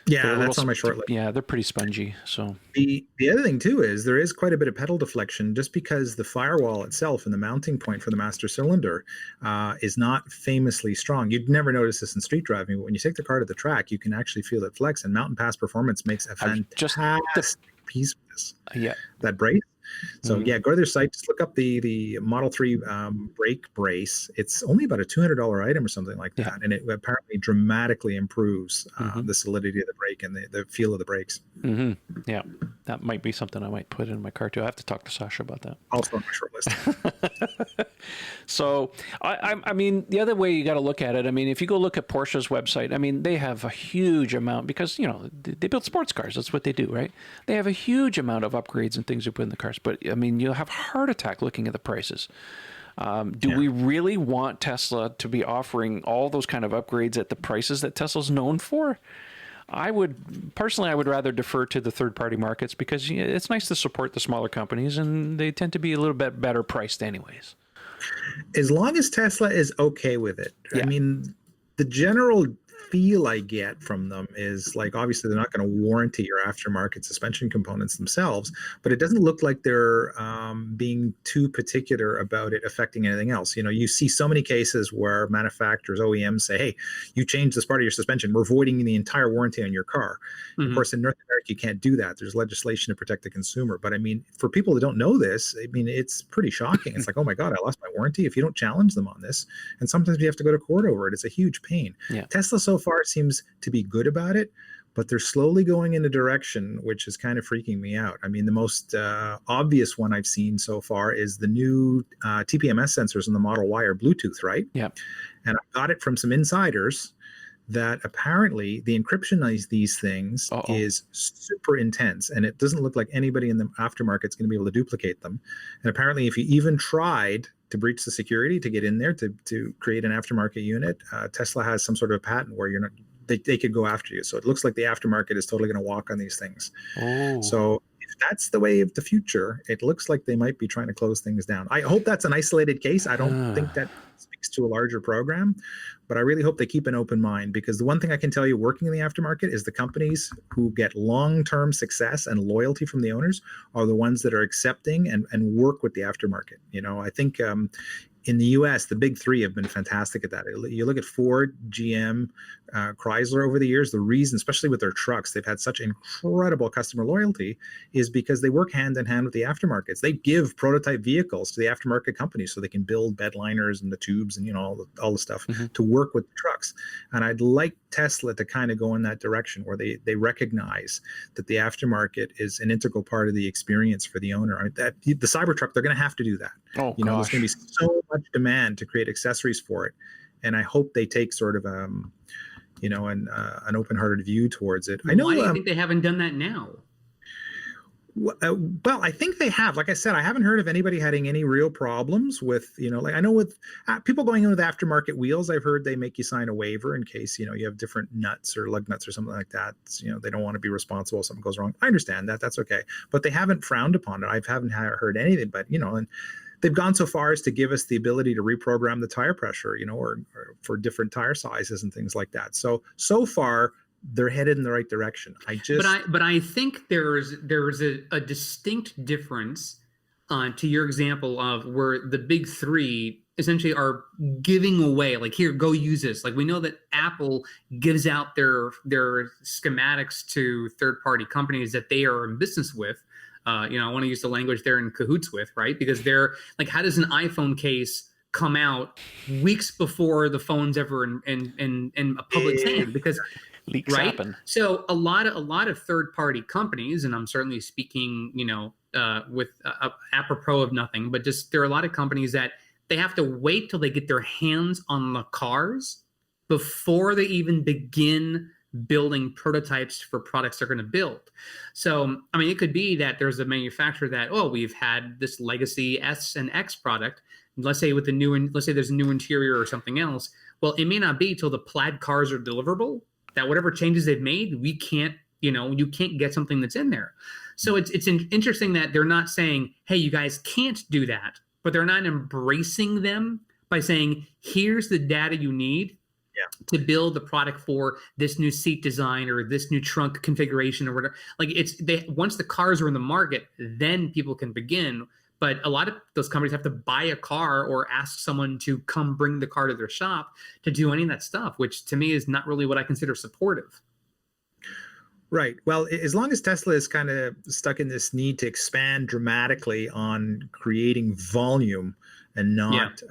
Yeah, that's on my short list. Yeah, they're pretty spongy. So the other thing too is there is quite a bit of pedal deflection just because the firewall itself and the mounting point for the master cylinder is not famously strong. You'd never notice this in street driving, but when you take the car to the track, you can actually feel it flex. And Mountain Pass Performance makes a fantastic piece of this. Yeah, that brace. So yeah, go to their site. Just look up the Model 3 brake brace. It's only about a $200 item or something like that, and it apparently dramatically improves the solidity of the brake and the feel of the brakes. Yeah, that might be something I might put in my car too. I have to talk to Sasha about that. Also on my short list. So I mean, the other way you got to look at it. I mean, if you go look at Porsche's website, I mean, they have a huge amount because, you know, they build sports cars. That's what they do, right? They have a huge amount of upgrades and things you put in the cars. But I mean, you'll have a heart attack looking at the prices. Do we really want Tesla to be offering all those kind of upgrades at the prices that Tesla's known for? I would rather defer to the third-party markets because it's nice to support the smaller companies, and they tend to be a little bit better priced anyways. As long as Tesla is okay with it. Yeah. I mean, the general feel I get from them is like, obviously they're not going to warranty your aftermarket suspension components themselves, but it doesn't look like they're being too particular about it affecting anything else. You know, you see so many cases where manufacturers, OEMs say, hey, you changed this part of your suspension, we're voiding the entire warranty on your car. Of course, in North America, you can't do that. There's legislation to protect the consumer. But I mean, for people that don't know this, I mean, it's pretty shocking. It's like, oh my God, I lost my warranty if you don't challenge them on this. And sometimes you have to go to court over it. It's a huge pain. Yeah. Tesla so far seems to be good about it, but they're slowly going in a direction which is kind of freaking me out. I mean, the most obvious one I've seen so far is the new TPMS sensors in the Model Y are Bluetooth, right? Yeah. And I got it from some insiders that apparently the encryption of these things is super intense, and it doesn't look like anybody in the aftermarket is going to be able to duplicate them. And apparently, if you even tried to breach the security to get in there to create an aftermarket unit, Tesla has some sort of patent where you're not, they could go after you. So it looks like the aftermarket is totally going to walk on these things. So if that's the way of the future, it looks like they might be trying to close things down. I hope that's an isolated case. I don't think that speaks to a larger program, but I really hope they keep an open mind, because the one thing I can tell you working in the aftermarket is the companies who get long-term success and loyalty from the owners are the ones that are accepting and work with the aftermarket. You know, I think in the US, the big three have been fantastic at that. You look at Ford, GM, Chrysler over the years, the reason, especially with their trucks, they've had such incredible customer loyalty is because they work hand in hand with the aftermarkets. They give prototype vehicles to the aftermarket companies so they can build bed liners and the tubes and, you know, all the stuff to work with the trucks. And I'd like Tesla to kind of go in that direction where they recognize that the aftermarket is an integral part of the experience for the owner. I mean, that the Cybertruck, they're going to have to do that. There's going to be so much demand to create accessories for it, and I hope they take sort of an open-hearted view towards it. I know. Why do you think they haven't done that now? Well, I think they have. Like I said, I haven't heard of anybody having any real problems with, like I know with people going in with aftermarket wheels, I've heard they make you sign a waiver in case, you have different nuts or lug nuts or something like that. They don't want to be responsible if something goes wrong. I understand that. That's okay. But they haven't frowned upon it. I haven't heard anything, but, and they've gone so far as to give us the ability to reprogram the tire pressure, or for different tire sizes and things like that. So far they're headed in the right direction. But I think there's a distinct difference to your example of where the big three essentially are giving away, like, here, go use this. Like, we know that Apple gives out their schematics to third-party companies that they are in business with. I want to use the language they're in cahoots with, right? Because they're like, how does an iPhone case come out weeks before the phone's ever in a public's hand? Because leaks happen. So a lot of third-party companies, and I'm certainly speaking, with apropos of nothing, but just there are a lot of companies that they have to wait till they get their hands on the cars before they even begin building prototypes for products they're going to build. So, I mean, it could be that there's a manufacturer that, we've had this legacy S and X product. Let's say there's a new interior or something else. Well, it may not be till the plaid cars are deliverable that whatever changes they've made, we can't, you can't get something that's in there. So it's interesting that they're not saying, hey, you guys can't do that, but they're not embracing them by saying, here's the data you need to build the product for this new seat design or this new trunk configuration or whatever. Like, once the cars are in the market, then people can begin. But a lot of those companies have to buy a car or ask someone to come bring the car to their shop to do any of that stuff, which to me is not really what I consider supportive. Right. Well, as long as Tesla is kind of stuck in this need to expand dramatically on creating volume and not,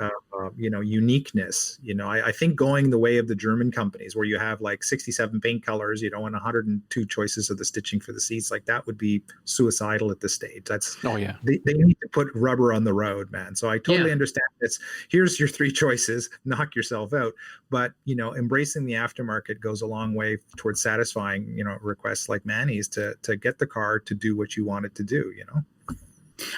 uniqueness, I think going the way of the German companies where you have like 67 paint colors, and 102 choices of the stitching for the seats, like that would be suicidal at this stage. They need to put rubber on the road, man. So I totally understand this. Here's your 3 choices, knock yourself out. But, embracing the aftermarket goes a long way towards satisfying, requests like Manny's to get the car to do what you want it to do,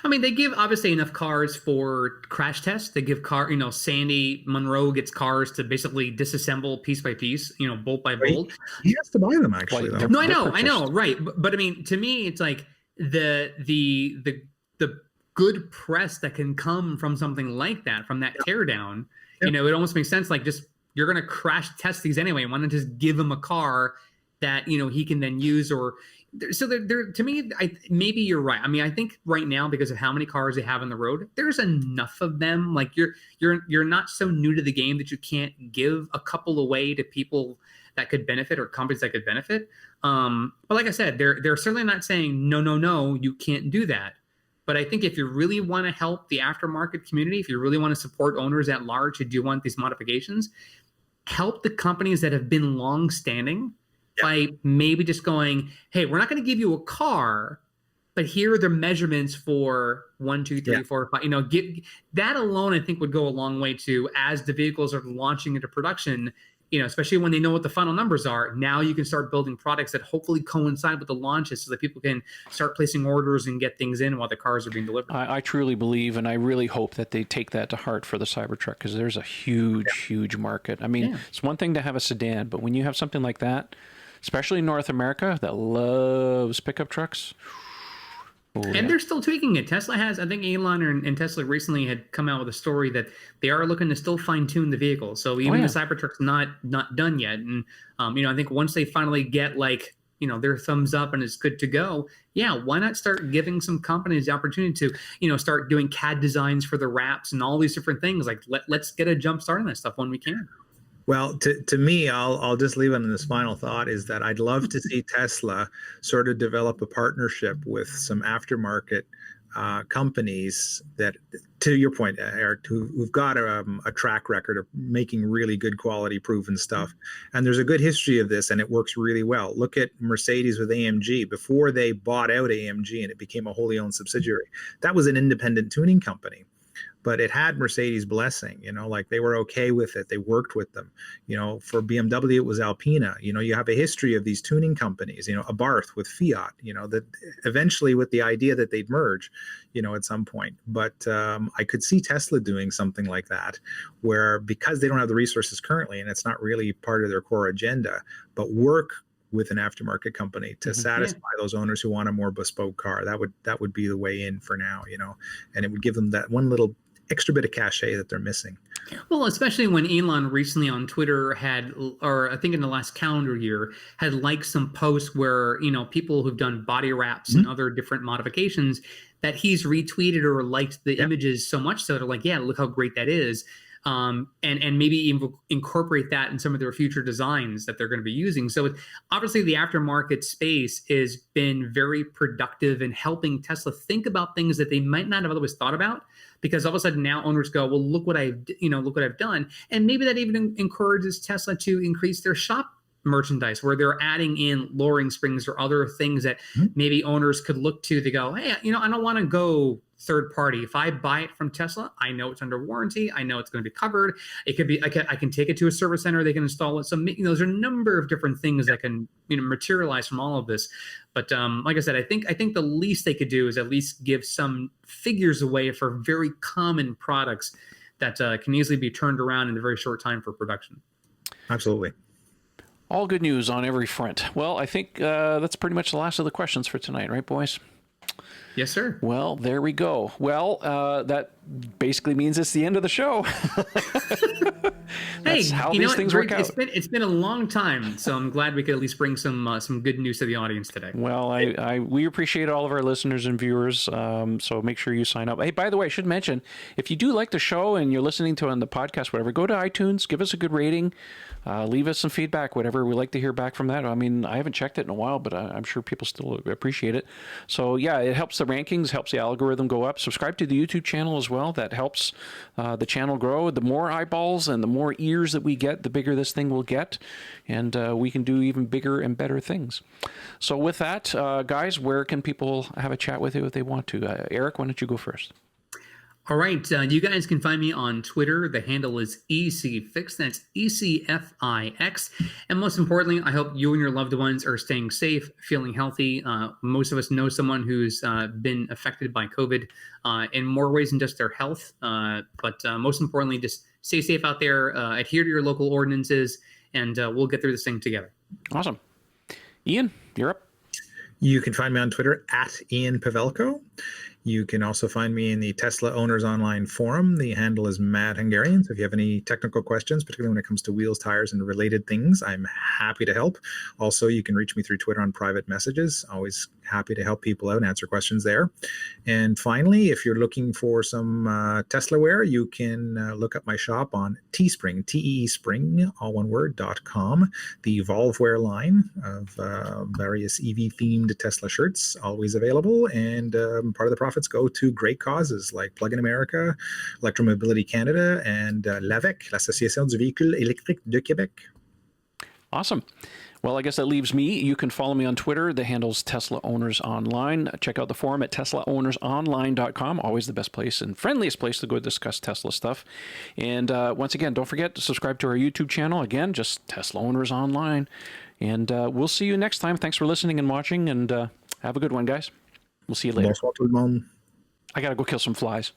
I mean, they give obviously enough cars for crash tests. They give Sandy Munro gets cars to basically disassemble piece by piece, bolt by bolt. He has to buy them, actually. Though. No, I know, right. But I mean, to me, it's like the good press that can come from something like that, from that teardown. It almost makes sense. Like, just, you're going to crash test these anyway. Why not just give him a car that he can then use? Or so there to me, maybe you're right. I mean, I think right now, because of how many cars they have on the road, there's enough of them. Like, you're not so new to the game that you can't give a couple away to people that could benefit or companies that could benefit. But like I said, they're certainly not saying no, you can't do that. But I think if you really want to help the aftermarket community, if you really want to support owners at large who do want these modifications, help the companies that have been long-standing by maybe just going, hey, we're not going to give you a car, but here are the measurements for 1, 2, 3, 4, 5. Get that alone, I think, would go a long way to, as the vehicles are launching into production, especially when they know what the final numbers are. Now you can start building products that hopefully coincide with the launches so that people can start placing orders and get things in while the cars are being delivered. I truly believe, and I really hope that they take that to heart for the Cybertruck, because there's a huge market. I mean, it's one thing to have a sedan, but when you have something like that, especially in North America, that loves pickup trucks. They're still tweaking it. Tesla has, I think Elon and Tesla recently had come out with a story that they are looking to still fine tune the vehicle. So even the Cybertruck's not done yet. And, I think once they finally get their thumbs up and it's good to go, why not start giving some companies the opportunity to, start doing CAD designs for the wraps and all these different things. Like, let's get a jump start on that stuff when we can. Well, to me, I'll just leave it on this final thought, is that I'd love to see Tesla sort of develop a partnership with some aftermarket companies that, to your point, Eric, who've got a track record of making really good quality proven stuff. And there's a good history of this, and it works really well. Look at Mercedes with AMG. Before they bought out AMG and it became a wholly owned subsidiary, that was an independent tuning company. But it had Mercedes' blessing, like they were okay with it. They worked with them. For BMW, it was Alpina. You have a history of these tuning companies, Abarth with Fiat, that eventually with the idea that they'd merge, at some point. But I could see Tesla doing something like that, where because they don't have the resources currently and it's not really part of their core agenda, but work with an aftermarket company to satisfy those owners who want a more bespoke car. That would be the way in for now, and it would give them that one little extra bit of cachet that they're missing. Well, especially when Elon recently on Twitter had, or I think in the last calendar year, had liked some posts where, people who've done body wraps and other different modifications, that he's retweeted or liked the images so much so they're like, yeah, look how great that is. And maybe even incorporate that in some of their future designs that they're going to be using. So obviously the aftermarket space has been very productive in helping Tesla think about things that they might not have otherwise thought about, because all of a sudden now owners go, well, look what I've done. And maybe that even encourages Tesla to increase their shop merchandise, where they're adding in lowering springs or other things that maybe owners could look to. They go, hey, I don't want to go third party. If I buy it from Tesla, I know it's under warranty. I know it's going to be covered. It could be, I can take it to a service center. They can install it. So, there's a number of different things that can, materialize from all of this. But like I said, I think the least they could do is at least give some figures away for very common products that can easily be turned around in a very short time for production. Absolutely. All good news on every front. Well, I think that's pretty much the last of the questions for tonight, right, boys? Yes, sir. Well, there we go. Well, that basically means it's the end of the show. That's how these things work out. It's been a long time, so I'm glad we could at least bring some good news to the audience today. Well, we appreciate all of our listeners and viewers, so make sure you sign up. Hey, by the way, I should mention, if you do like the show and you're listening to it on the podcast, whatever, go to iTunes, give us a good rating, leave us some feedback, whatever. We like to hear back from that. I mean, I haven't checked it in a while, but I'm sure people still appreciate it. So yeah, it helps the rankings, helps the algorithm go up. Subscribe to the YouTube channel as well. That helps the channel grow. The more eyeballs and the more ears that we get, the bigger this thing will get, and we can do even bigger and better things. So with that, guys, where can people have a chat with you if they want to? Eric, why don't you go first? All right, you guys can find me on Twitter. The handle is ECFix. That's ECFIX. And most importantly, I hope you and your loved ones are staying safe, feeling healthy. Most of us know someone who's been affected by COVID in more ways than just their health. But most importantly, just stay safe out there, adhere to your local ordinances, and we'll get through this thing together. Awesome. Ian, you're up. You can find me on Twitter at Ian Pavelko. You can also find me in the Tesla Owners Online Forum. The handle is Mad Hungarian. So if you have any technical questions, particularly when it comes to wheels, tires, and related things, I'm happy to help. Also, you can reach me through Twitter on private messages. Always happy to help people out and answer questions there. And finally, if you're looking for some Tesla wear, you can look up my shop on Teespring, Teespring, all one word, .com. The Volveware line of various EV-themed Tesla shirts, always available. And part of the profits go to great causes like Plug in America, Electromobility Canada, and l'AVEC, l'Association du véhicule électrique de Québec. Awesome. Well, I guess that leaves me. You can follow me on Twitter. The handle's Tesla Owners Online. Check out the forum at teslaownersonline.com. Always the best place and friendliest place to go discuss Tesla stuff. And once again, don't forget to subscribe to our YouTube channel. Again, just Tesla Owners Online. And we'll see you next time. Thanks for listening and watching. And have a good one, guys. We'll see you later. Bonsoir tout le monde. I got to go kill some flies.